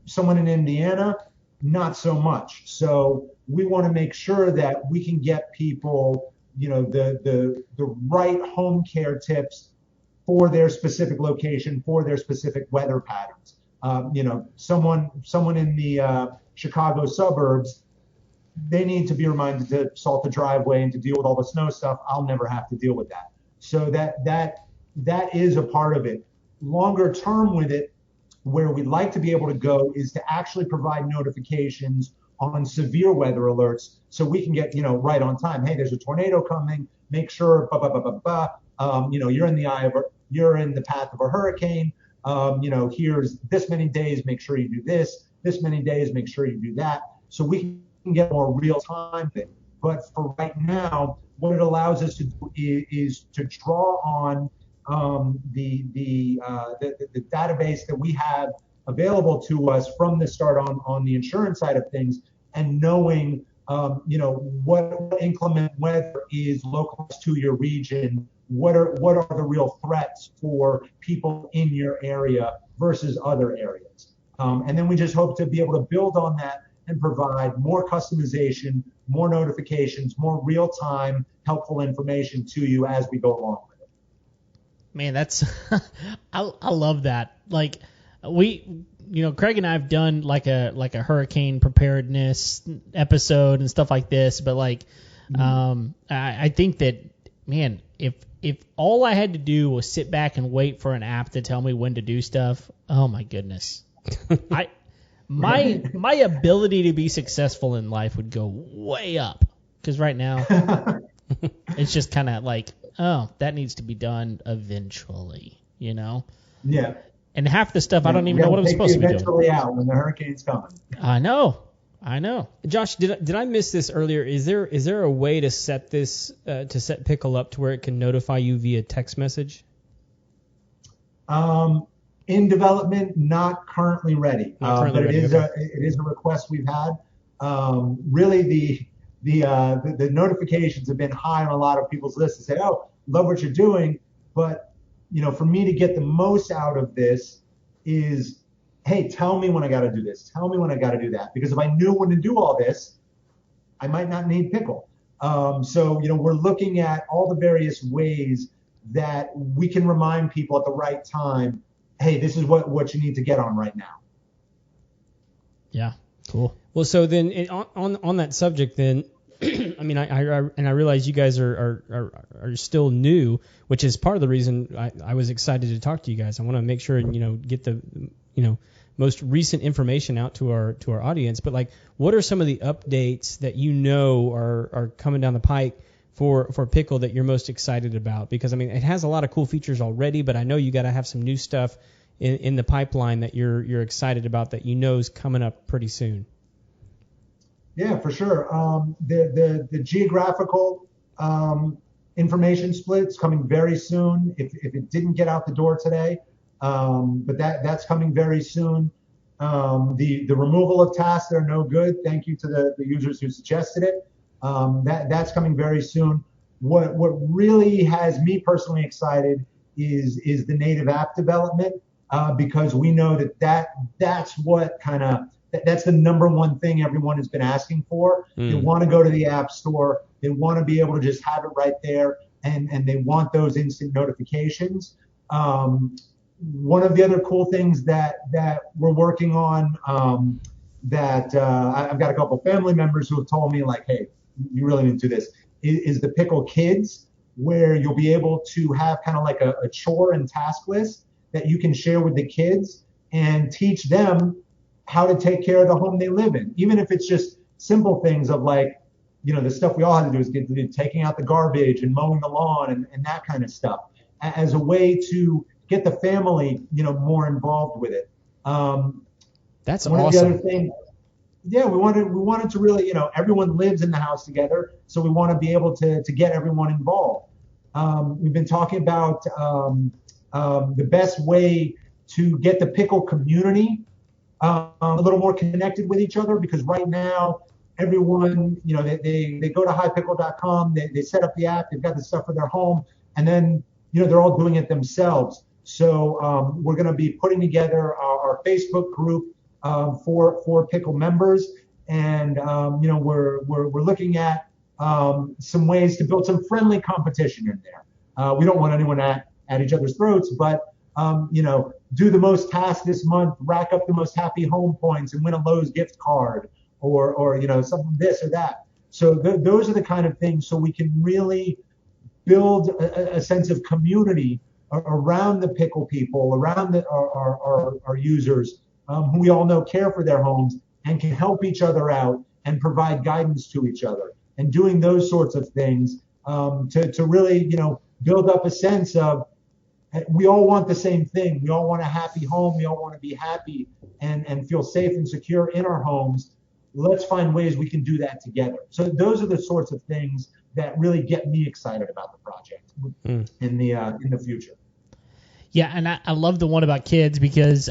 Someone in Indiana, not so much. So we want to make sure that we can get people, the right home care tips for their specific location, for their specific weather patterns. Someone in the Chicago suburbs, they need to be reminded to salt the driveway and to deal with all the snow stuff. I'll never have to deal with that. So that is a part of it. Longer term with it, where we'd like to be able to go is to actually provide notifications on severe weather alerts, so we can get right on time. Hey, there's a tornado coming. Make sure you're in the path of a hurricane. Here's this many days. Make sure you do this. This many days. Make sure you do that. So we can get more real time thing. But for right now, what it allows us to do is to draw on the database that we have available to us from the start on the insurance side of things, and knowing what inclement weather is localized to your region, what are the real threats for people in your area versus other areas. And then we just hope to be able to build on that and provide more customization, more notifications, more real-time helpful information to you as we go along with it. Man, that's I love that. Like Craig and I have done like a hurricane preparedness episode and stuff like this, but I think that, man, if all I had to do was sit back and wait for an app to tell me when to do stuff, oh my goodness. My ability to be successful in life would go way up, because right now it's just kind of like, oh, that needs to be done eventually, Yeah. And half the stuff I don't even know what I'm supposed to be doing. Eventually out when the hurricane's coming. I know. Josh, did I miss this earlier? Is there a way to set set Pickle up to where it can notify you via text message? In development, not currently ready. But it is a request we've had. Really, the notifications have been high on a lot of people's lists to say, oh, love what you're doing, but for me to get the most out of this is, hey, tell me when I got to do this. Tell me when I got to do that. Because if I knew when to do all this, I might not need Pickle. So we're looking at all the various ways that we can remind people at the right time, hey, this is what you need to get on right now. Yeah, cool. Well, so then on that subject, then, I mean, I realize you guys are still new, which is part of the reason I was excited to talk to you guys. I want to make sure and get the most recent information out to our audience. But what are some of the updates that are coming down the pike for Pickle that you're most excited about? Because I mean, it has a lot of cool features already, but I know you got to have some new stuff in the pipeline that you're excited about that is coming up pretty soon. Yeah, for sure. The geographical information split's coming very soon. If it didn't get out the door today, but that's coming very soon. The removal of tasks that are no good. Thank you to the users who suggested it. That's coming very soon. What really has me personally excited is the native app development, because we know that's what that's the number one thing everyone has been asking for. They want to go to the App Store. They want to be able to just have it right there, and they want those instant notifications. One of the other cool things that we're working on, I've got a couple family members who have told me, hey, you really need to do this, is the Pickle Kids, where you'll be able to have kind of like a chore and task list that you can share with the kids and teach them how to take care of the home they live in, even if it's just simple things of the stuff we all have to do is taking out the garbage and mowing the lawn and that kind of stuff, as a way to get the family, more involved with it. That's one awesome. Of the other things, yeah, we wanted to really, everyone lives in the house together, so we want to be able to get everyone involved. We've been talking about the best way to get the Pickle community a little more connected with each other, because right now everyone, they go to highpickle.com, they set up the app, they've got the stuff for their home, and then they're all doing it themselves. So we're going to be putting together our Facebook group for Pickle members, and we're looking at some ways to build some friendly competition in there. We don't want anyone at each other's throats, but do the most tasks this month, rack up the most happy home points, and win a Lowe's gift card, or something this or that. So those are the kind of things, so we can really build a sense of community around the Pickle people, around our users, who we all know care for their homes and can help each other out and provide guidance to each other, and doing those sorts of things to really build up a sense of, we all want the same thing. We all want a happy home. We all want to be happy and feel safe and secure in our homes. Let's find ways we can do that together. So those are the sorts of things that really get me excited about the project in the future. Yeah, and I love the one about kids, because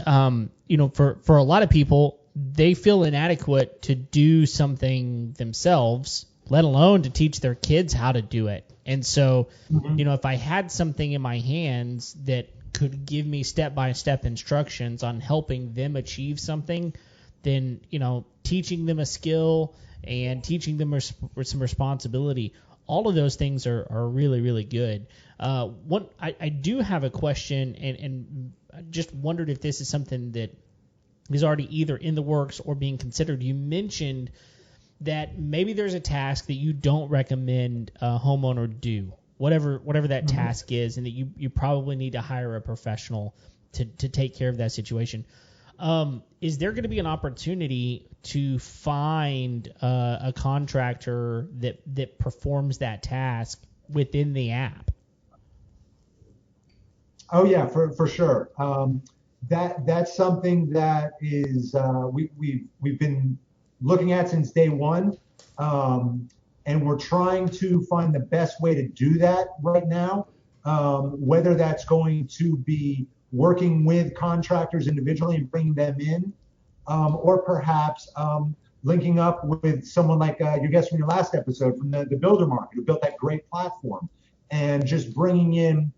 for a lot of people, they feel inadequate to do something themselves, let alone to teach their kids how to do it. And so, if I had something in my hands that could give me step-by-step instructions on helping them achieve something, then, teaching them a skill and teaching them some responsibility, all of those things are really, really good. I do have a question, and I just wondered if this is something that is already either in the works or being considered. You mentioned that maybe there's a task that you don't recommend a homeowner do, whatever that task is, and that you probably need to hire a professional to take care of that situation. Is there going to be an opportunity to find a contractor that performs that task within the app? Oh yeah, for sure. That's something that is we've been looking at since day one, and we're trying to find the best way to do that right now. Whether that's going to be working with contractors individually and bringing them in, or perhaps linking up with someone like your guest from your last episode from the builder market who built that great platform, and just bringing in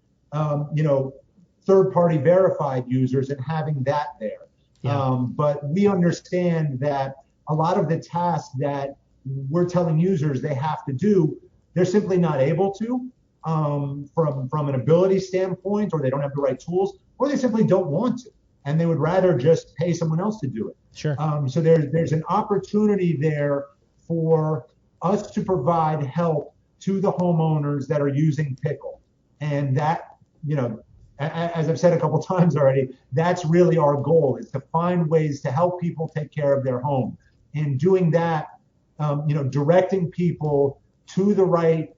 third-party verified users and having that there. Yeah. But we understand that a lot of the tasks that we're telling users they have to do, they're simply not able to from an ability standpoint, or they don't have the right tools, or they simply don't want to, and they would rather just pay someone else to do it. Sure. So there's an opportunity there for us to provide help to the homeowners that are using Pickle, and that, as I've said a couple times already, that's really our goal, is to find ways to help people take care of their home. And doing that, directing people to the right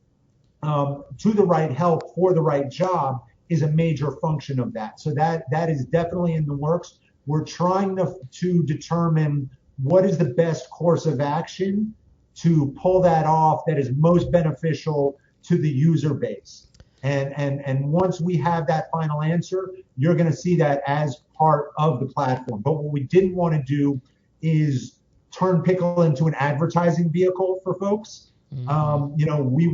help for the right job is a major function of that. So that is definitely in the works. We're trying to determine what is the best course of action to pull that off that is most beneficial to the user base. And once we have that final answer, you're going to see that as part of the platform. But what we didn't want to do is turn Pickle into an advertising vehicle for folks. Mm-hmm. We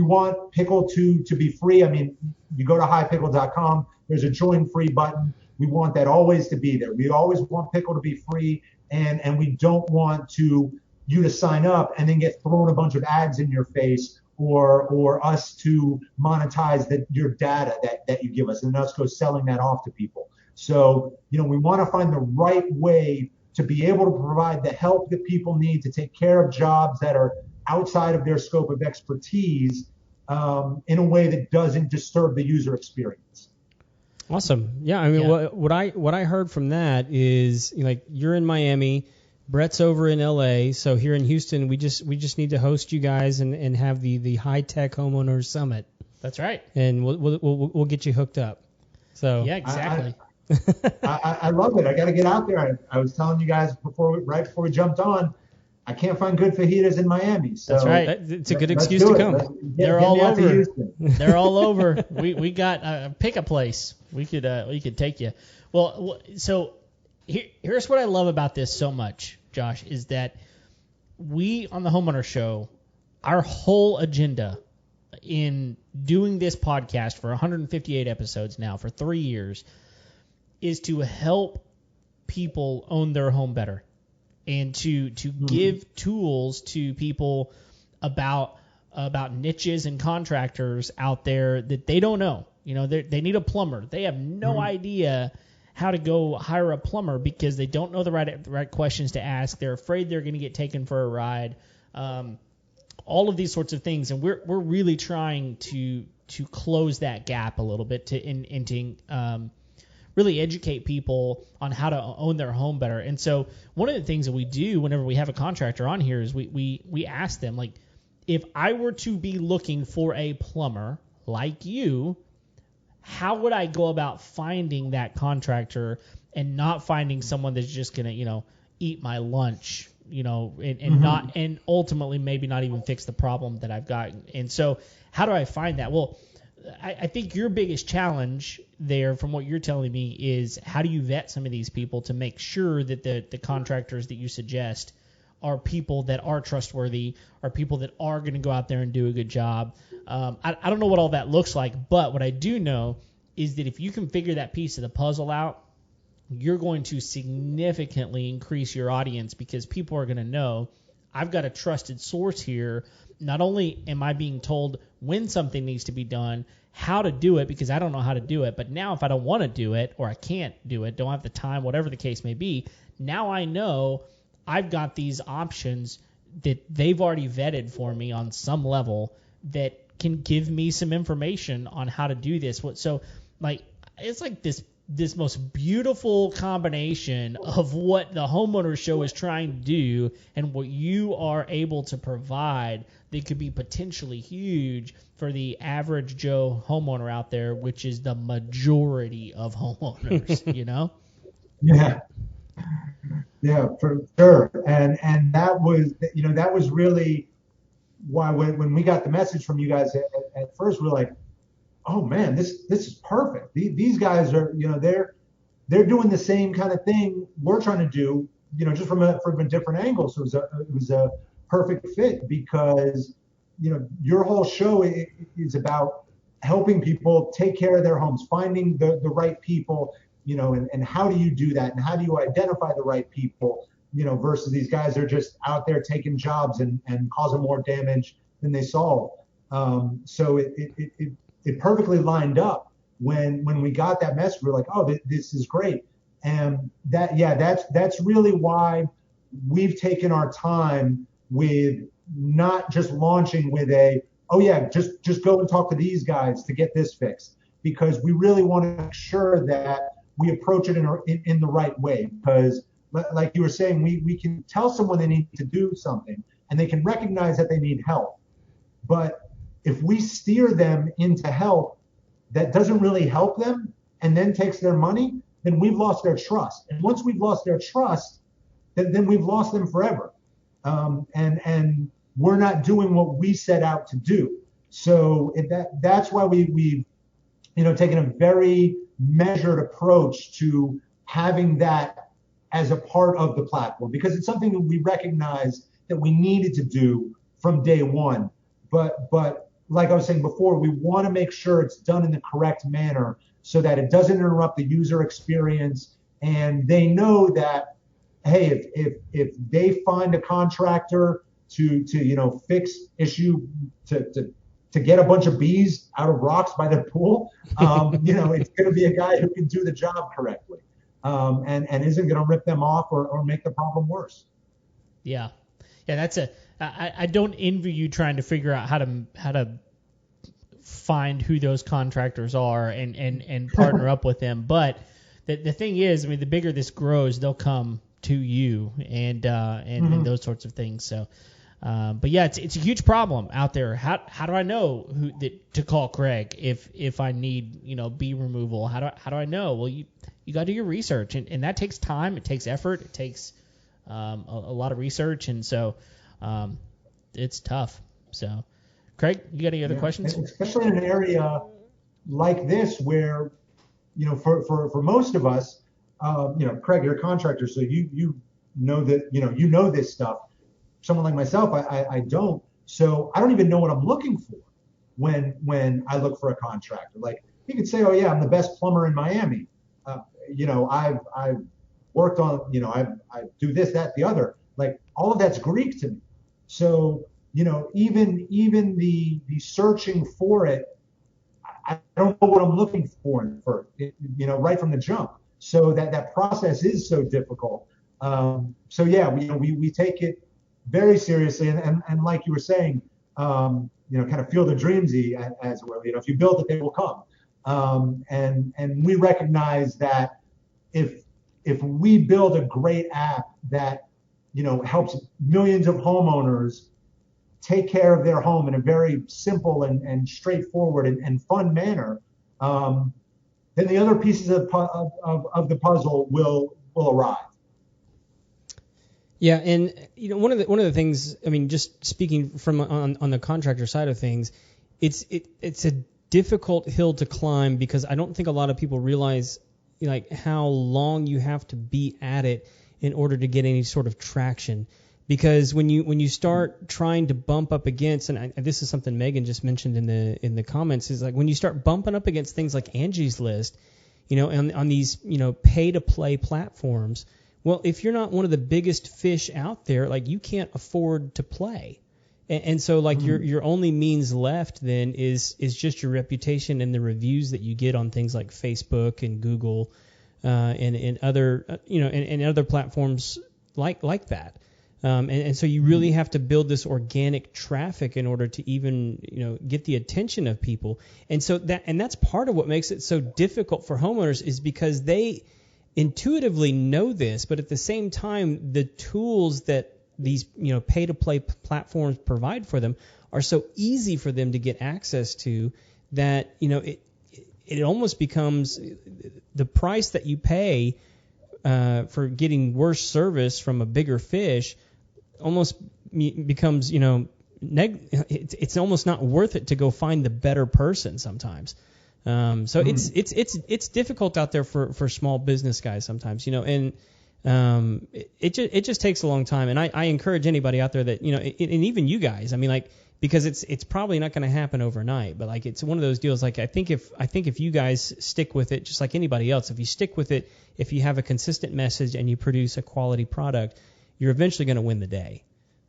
want Pickle to be free. I mean, you go to highpickle.com, there's a join free button. We want that always to be there. We always want Pickle to be free, and we don't want you to sign up and then get thrown a bunch of ads in your face, or us to monetize your data that you give us, and us go selling that off to people. So, we want to find the right way to be able to provide the help that people need to take care of jobs that are outside of their scope of expertise, in a way that doesn't disturb the user experience. Awesome. Yeah, I mean, what I heard from that is, you're in Miami, Brett's over in LA, so here in Houston, we just need to host you guys and have the high tech homeowners summit. That's right. And we'll get you hooked up. So yeah, exactly. I love it. I got to get out there. I was telling you guys right before we jumped on, I can't find good fajitas in Miami. So that's right. It's a good excuse to come. They're all over. They're all over. We got pick a place. We could take you. Well, so here's what I love about this so much, Josh, is that we on the Homeowner Show, our whole agenda in doing this podcast for 158 episodes now for 3 years is to help people own their home better, and to give tools to people about niches and contractors out there that they don't know. They need a plumber. They have no idea how to go hire a plumber because they don't know the right questions to ask. They're afraid they're going to get taken for a ride. All of these sorts of things, and we're really trying to close that gap a little bit to really educate people on how to own their home better. And so one of the things that we do whenever we have a contractor on here is we ask them, like, if I were to be looking for a plumber like you, how would I go about finding that contractor and not finding someone that's just going to, eat my lunch, and ultimately maybe not even fix the problem that I've got. And so how do I find that? Well, I think your biggest challenge there, from what you're telling me, is how do you vet some of these people to make sure that the contractors that you suggest are people that are trustworthy, are people that are going to go out there and do a good job. I don't know what all that looks like, but what I do know is that if you can figure that piece of the puzzle out, you're going to significantly increase your audience, because people are going to know, I've got a trusted source here. Not only am I being told when something needs to be done, how to do it, because I don't know how to do it, but now if I don't want to do it, or I can't do it, don't have the time, whatever the case may be, now I know I've got these options that they've already vetted for me on some level that can give me some information on how to do this. So, like, it's like this most beautiful combination of what the Homeowners Show is trying to do and what you are able to provide that could be potentially huge for the average Joe homeowner out there, which is the majority of homeowners, you know? Yeah. Yeah, for sure. And that was really why when we got the message from you guys at first, we're like, oh man, this is perfect. These guys are, they're doing the same kind of thing we're trying to do, just from a different angle. So it was a perfect fit, because, your whole show is about helping people take care of their homes, finding the right people, and how do you do that, and how do you identify the right people, versus these guys are just out there taking jobs and causing more damage than they solve. So it perfectly lined up when we got that message. We're like, oh, this is great. And that's really why we've taken our time with not just launching with just go and talk to these guys to get this fixed, because we really want to make sure that we approach it in the right way. Because like you were saying, we can tell someone they need to do something and they can recognize that they need help. But if we steer them into help that doesn't really help them and then takes their money, then we've lost their trust. And once we've lost their trust, then we've lost them forever. And we're not doing what we set out to do. So that's why we've taken a very measured approach to having that as a part of the platform, because it's something that we recognize that we needed to do from day one. But like I was saying before, we want to make sure it's done in the correct manner so that it doesn't interrupt the user experience, and they know that, hey, if they find a contractor to fix issue to get a bunch of bees out of rocks by their pool, it's going to be a guy who can do the job correctly, and isn't going to rip them off or make the problem worse. Yeah, that's I don't envy you trying to figure out how to find who those contractors are and partner up with them. But the thing is, I mean, the bigger this grows, they'll come to you and those sorts of things. So, but yeah, it's a huge problem out there. How do I know to call Craig if I need bee removal? How do I know? Well, you got to do your research, and that takes time. It takes effort. It takes a lot of research, and so it's tough. So, Craig, you got any other questions? Especially in an area like this where, for most of us, Craig, you're a contractor, so you know that, you know this stuff. Someone like myself, I don't. So I don't even know what I'm looking for when I look for a contractor. Like, you could say, oh yeah, I'm the best plumber in Miami. I've worked on, I do this, that, the other. Like, all of that's Greek to me. So, even the searching for it, I don't know what I'm looking for right from the jump. So that process is so difficult. So yeah, we take it very seriously, and like you were saying, kind of feel the dreamsy, as it were. If you build it, they will come. And we recognize that if we build a great app that helps millions of homeowners take care of their home in a very simple and straightforward and fun manner, then the other pieces of the puzzle will arrive. Yeah, and one of the things, I mean, just speaking from on the contractor side of things, it's a difficult hill to climb because I don't think a lot of people realize like how long you have to be at it in order to get any sort of traction. Because when you start trying to bump up against, and this is something Megan just mentioned in the comments, is like when you start bumping up against things like Angie's List, on these pay to play platforms. Well, if you're not one of the biggest fish out there, like you can't afford to play. And so like your only means left then is just your reputation and the reviews that you get on things like Facebook and Google and other and other platforms like that. And so you really have to build this organic traffic in order to even get the attention of people. And so that's part of what makes it so difficult for homeowners is because they intuitively know this, but at the same time the tools that these pay to play platforms provide for them are so easy for them to get access to that it almost becomes the price that you pay for getting worse service from a bigger fish almost becomes it's almost not worth it to go find the better person sometimes. So it's difficult out there for small business guys sometimes, and it just takes a long time. And I encourage anybody out there that, and even you guys, I mean, like, because it's probably not going to happen overnight, but like, it's one of those deals. Like, I think if you guys stick with it, just like anybody else, if you stick with it, if you have a consistent message and you produce a quality product, you're eventually going to win the day.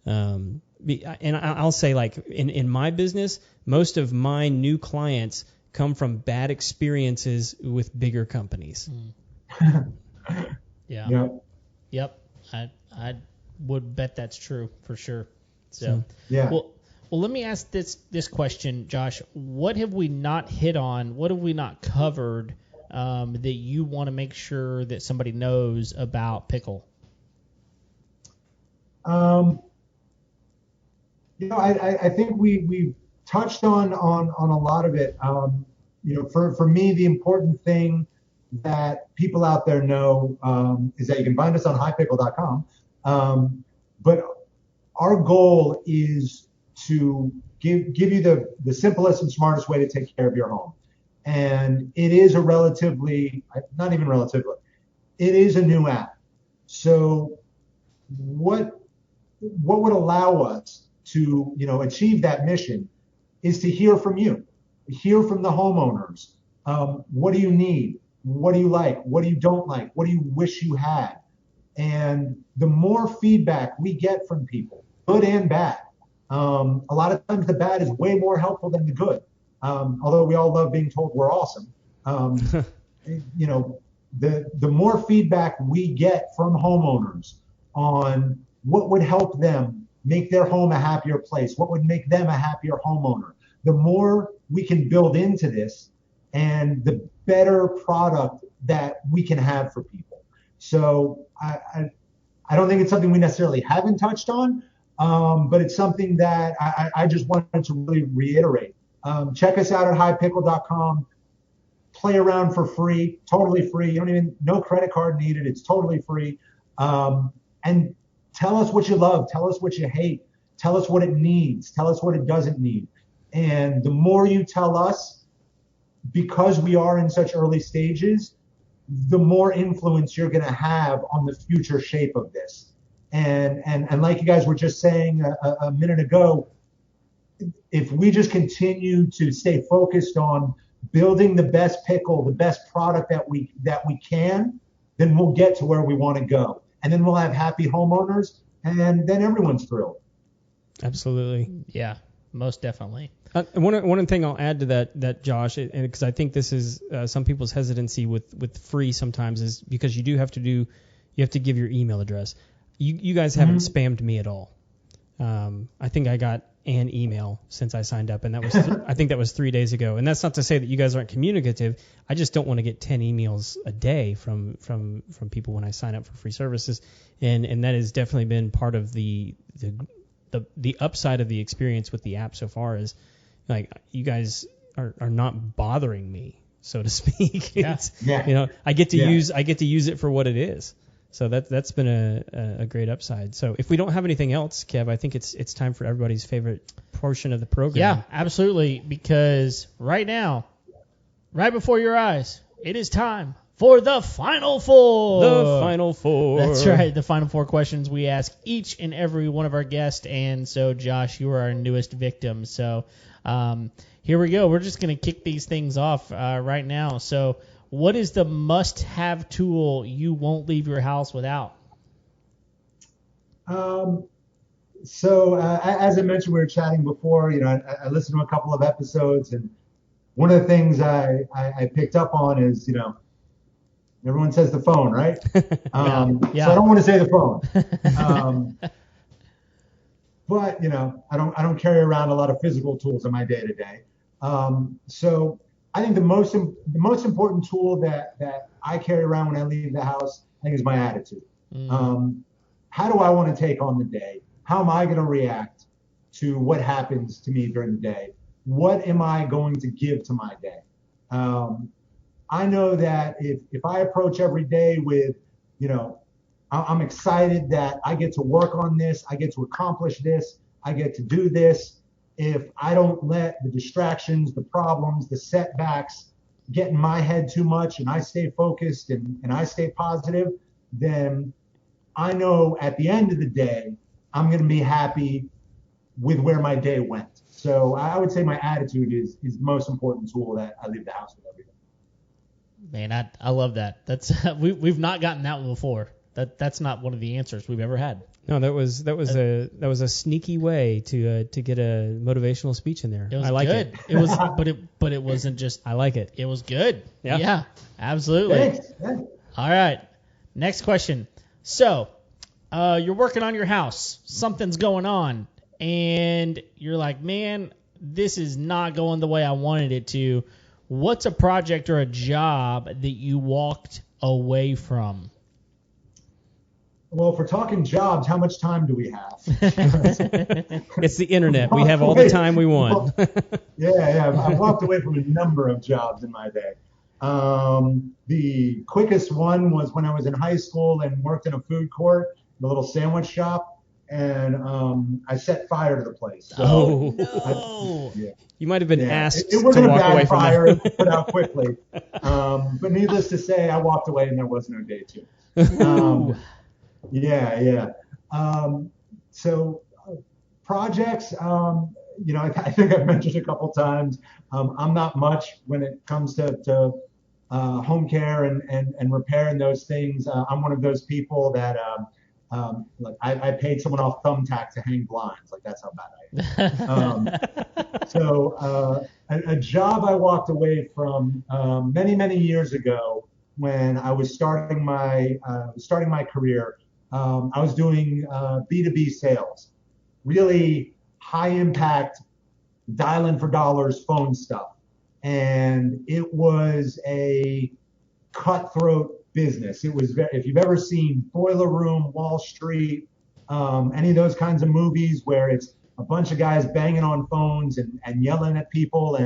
And I'll say, like, in my business, most of my new clients come from bad experiences with bigger companies. Yeah. Yep. I would bet that's true for sure. So yeah. Well, let me ask this question, Josh. What have we not hit on? What have we not covered that you want to make sure that somebody knows about Pickle? I think we touched on a lot of it. For me, the important thing that people out there know is that you can find us on highpickle.com. But our goal is to give you the simplest and smartest way to take care of your home. And it is it is a new app. So what would allow us to, achieve that mission is to hear from you, hear from the homeowners. What do you need? What do you like? What do you don't like? What do you wish you had? And the more feedback we get from people, good and bad, a lot of times the bad is way more helpful than the good. Although we all love being told we're awesome. The more feedback we get from homeowners on what would help them make their home a happier place, what would make them a happier homeowner, the more we can build into this and the better product that we can have for people. So I don't think it's something we necessarily haven't touched on, but it's something that I just wanted to really reiterate. Check us out at highpickle.com. Play around for free, totally free. No credit card needed. It's totally free. And tell us what you love. Tell us what you hate. Tell us what it needs. Tell us what it doesn't need. And the more you tell us, because we are in such early stages, the more influence you're going to have on the future shape of this. And like you guys were just saying a minute ago, if we just continue to stay focused on building the best pickle, the best product that we can, then we'll get to where we want to go. And then we'll have happy homeowners, and then everyone's thrilled. Absolutely. Yeah, most definitely. One thing I'll add to that Josh, because I think this is some people's hesitancy with free sometimes is because you have to give your email address. You guys haven't spammed me at all. I think I got an email since I signed up, and that was I think that was 3 days ago. And that's not to say that you guys aren't communicative. I just don't want to get 10 emails a day from people when I sign up for free services, and that has definitely been part of the upside of the experience with the app so far is like you guys are not bothering me, so to speak. Yeah. I get to use it for what it is. So that's been a great upside. So if we don't have anything else, Kev, I think it's time for everybody's favorite portion of the program. Yeah, absolutely. Because right now, right before your eyes, it is time for the Final Four. The Final Four. That's right. The Final Four questions we ask each and every one of our guests. And so, Josh, you are our newest victim. So here we go. We're just going to kick these things off right now. So what is the must-have tool you won't leave your house without? So as I mentioned, we were chatting before, I listened to a couple of episodes, and one of the things I picked up on is, everyone says the phone, right? Yeah. So I don't want to say the phone. But, I don't carry around a lot of physical tools in my day to day. So I think the most important tool that I carry around when I leave the house, I think, is my attitude. How do I want to take on the day? How am I going to react to what happens to me during the day? What am I going to give to my day? I know that if I approach every day with, I'm excited that I get to work on this, I get to accomplish this, I get to do this. If I don't let the distractions, the problems, the setbacks get in my head too much, and I stay focused and I stay positive, then I know at the end of the day, I'm going to be happy with where my day went. So I would say my attitude is the most important tool that I leave the house with every day. Man, I love that. That's we've not gotten that one before. That's not one of the answers we've ever had. No, that was a sneaky way to get a motivational speech in there. It was I like good. It was, but it wasn't just. I like it. It was good. Yeah. Yeah, absolutely. Thanks. All right. Next question. So, you're working on your house. Something's going on, and you're like, man, this is not going the way I wanted it to. What's a project or a job that you walked away from? Well, if we're talking jobs, how much time do we have? It's the internet. We have all the time we want. Yeah. I've walked away from a number of jobs in my day. The quickest one was when I was in high school and worked in a food court, a little sandwich shop, and I set fire to the place. So Oh, no. You might have been asked it wasn't to a walk away bad from fire. that. It put out quickly. But needless to say, I walked away and there was no day two. Yeah. So projects, I think I've mentioned a couple times, I'm not much when it comes to home care and repair and those things. I'm one of those people that like I paid someone off Thumbtack to hang blinds. Like, that's how bad I am. So a job I walked away from many years ago when I was starting my career. I was doing B2B sales, really high impact, dialing for dollars phone stuff. And it was a cutthroat business. It was if you've ever seen Boiler Room, Wall Street, any of those kinds of movies where it's a bunch of guys banging on phones and yelling at people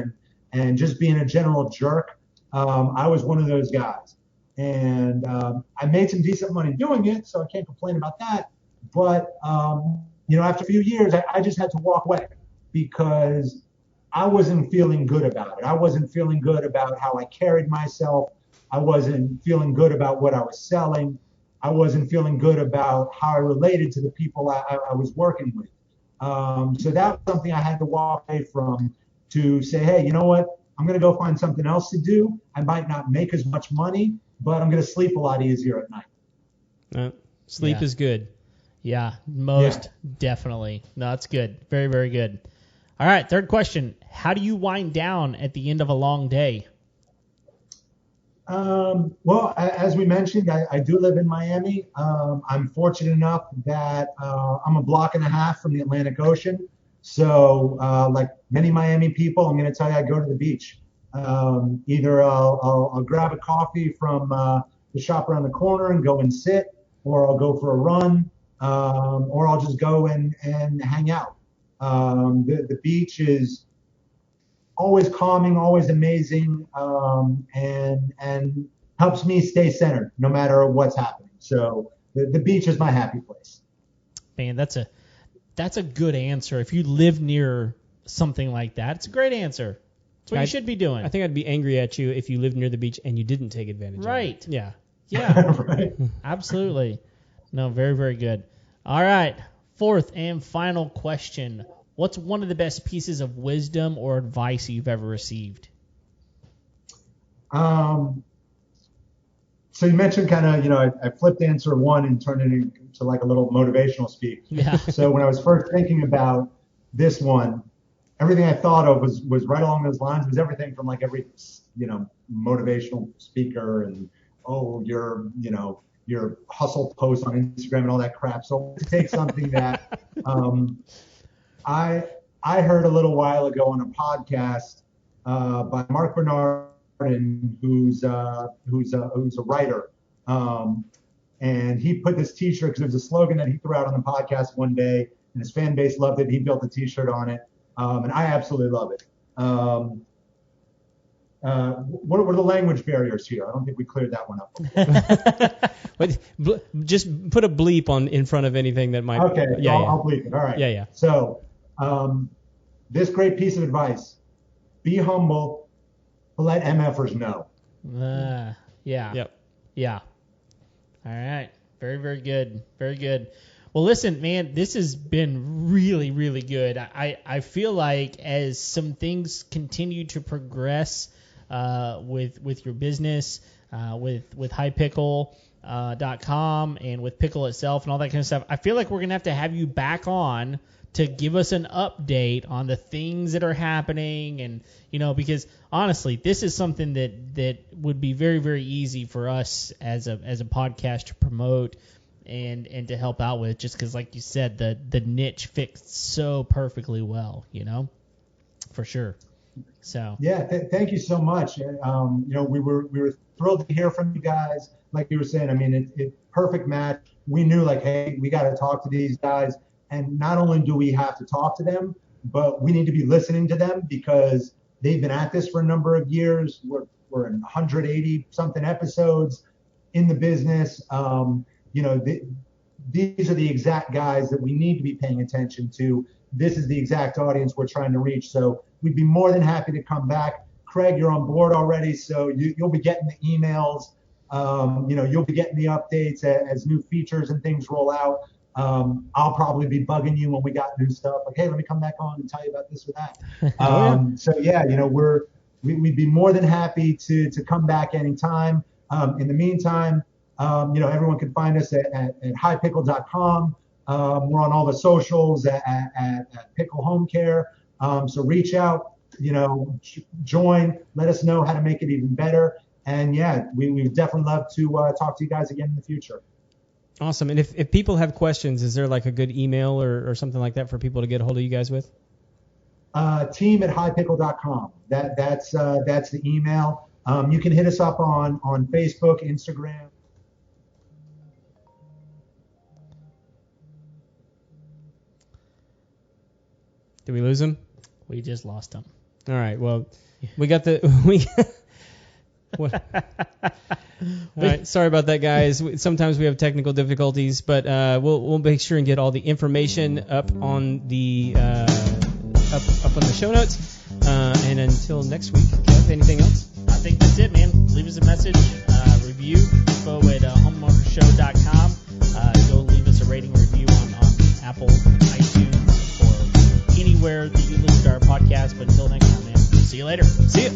and just being a general jerk, I was one of those guys. And I made some decent money doing it, so I can't complain about that. But, after a few years, I just had to walk away because I wasn't feeling good about it. I wasn't feeling good about how I carried myself. I wasn't feeling good about what I was selling. I wasn't feeling good about how I related to the people I was working with. So that was something I had to walk away from to say, hey, you know what? I'm going to go find something else to do. I might not make as much money, but I'm going to sleep a lot easier at night. Sleep is good. Yeah, most definitely. No, that's good. Very, very good. All right, third question. How do you wind down at the end of a long day? Well, as we mentioned, I do live in Miami. I'm fortunate enough that I'm a block and a half from the Atlantic Ocean. So like many Miami people, I'm going to tell you I go to the beach. Either I'll grab a coffee from the shop around the corner and go and sit, or I'll go for a run, or I'll just go and hang out. The beach is always calming, always amazing, and helps me stay centered no matter what's happening. So the beach is my happy place. Man, that's a good answer. If you live near something like that. It's a great answer. That's what you should be doing. I think I'd be angry at you if you lived near the beach and you didn't take advantage of it. Right. Yeah. Yeah. Right. Absolutely. No, very, very good. All right. Fourth and final question. What's one of the best pieces of wisdom or advice you've ever received? So you mentioned kind of, I flipped answer one and turned it into like a little motivational speech. Yeah. So when I was first thinking about this one, everything I thought of was right along those lines. It was everything from like every, motivational speaker and, your hustle post on Instagram and all that crap. So to take something that I heard a little while ago on a podcast by Mark Bernard, who's a writer, and he put this T-shirt because it was a slogan that he threw out on the podcast one day, and his fan base loved it. He built a T-shirt on it, and I absolutely love it. What are the language barriers here? I don't think we cleared that one up. But just put a bleep in front of anything that might. Okay, Yeah. I'll bleep it. All right. Yeah. So, this great piece of advice: be humble, but let MFers know. Yeah. Yep. Yeah. All right. Very, very good. Very good. Well, listen, man, this has been really, really good. I feel like as some things continue to progress with your business, with highpickle.com and with Pickle itself and all that kind of stuff, I feel like we're going to have you back on to give us an update on the things that are happening. And, because honestly, this is something that would be very, very easy for us as a podcast to promote and to help out with, just because, like you said, the niche fits so perfectly well, for sure. So yeah, thank you so much. We were thrilled to hear from you guys. Like you were saying, I mean, it's perfect match. We knew like, hey, we got to talk to these guys, and not only do we have to talk to them, but we need to be listening to them because they've been at this for a number of years. We're in 180 something episodes in the business. These are the exact guys that we need to be paying attention to. This is the exact audience we're trying to reach. So we'd be more than happy to come back. Craig, you're on board already, so you'll be getting the emails. You'll be getting the updates as new features and things roll out. I'll probably be bugging you when we got new stuff. Like, hey, let me come back on and tell you about this or that. So yeah, we'd be more than happy to come back anytime. In the meantime, everyone can find us at highpickle.com. We're on all the socials at Pickle Home Care. So reach out, join, let us know how to make it even better. And yeah, we would definitely love to talk to you guys again in the future. Awesome. And if people have questions, is there like a good email or something like that for people to get a hold of you guys with? Team at highpickle.com. That's the email. You can hit us up on Facebook, Instagram. Did we lose him? we just lost him. All right. Well, we got the What? All right, sorry about that, guys. Sometimes we have technical difficulties, but we'll make sure and get all the information up on the up on the show notes. And until next week, Kev, anything else? I think that's it, man. Leave us a message, review, info at homeownershow.com. Go leave us a rating review on Apple, iTunes, or anywhere that you listen to our podcast. But until next time, man, see you later. See ya.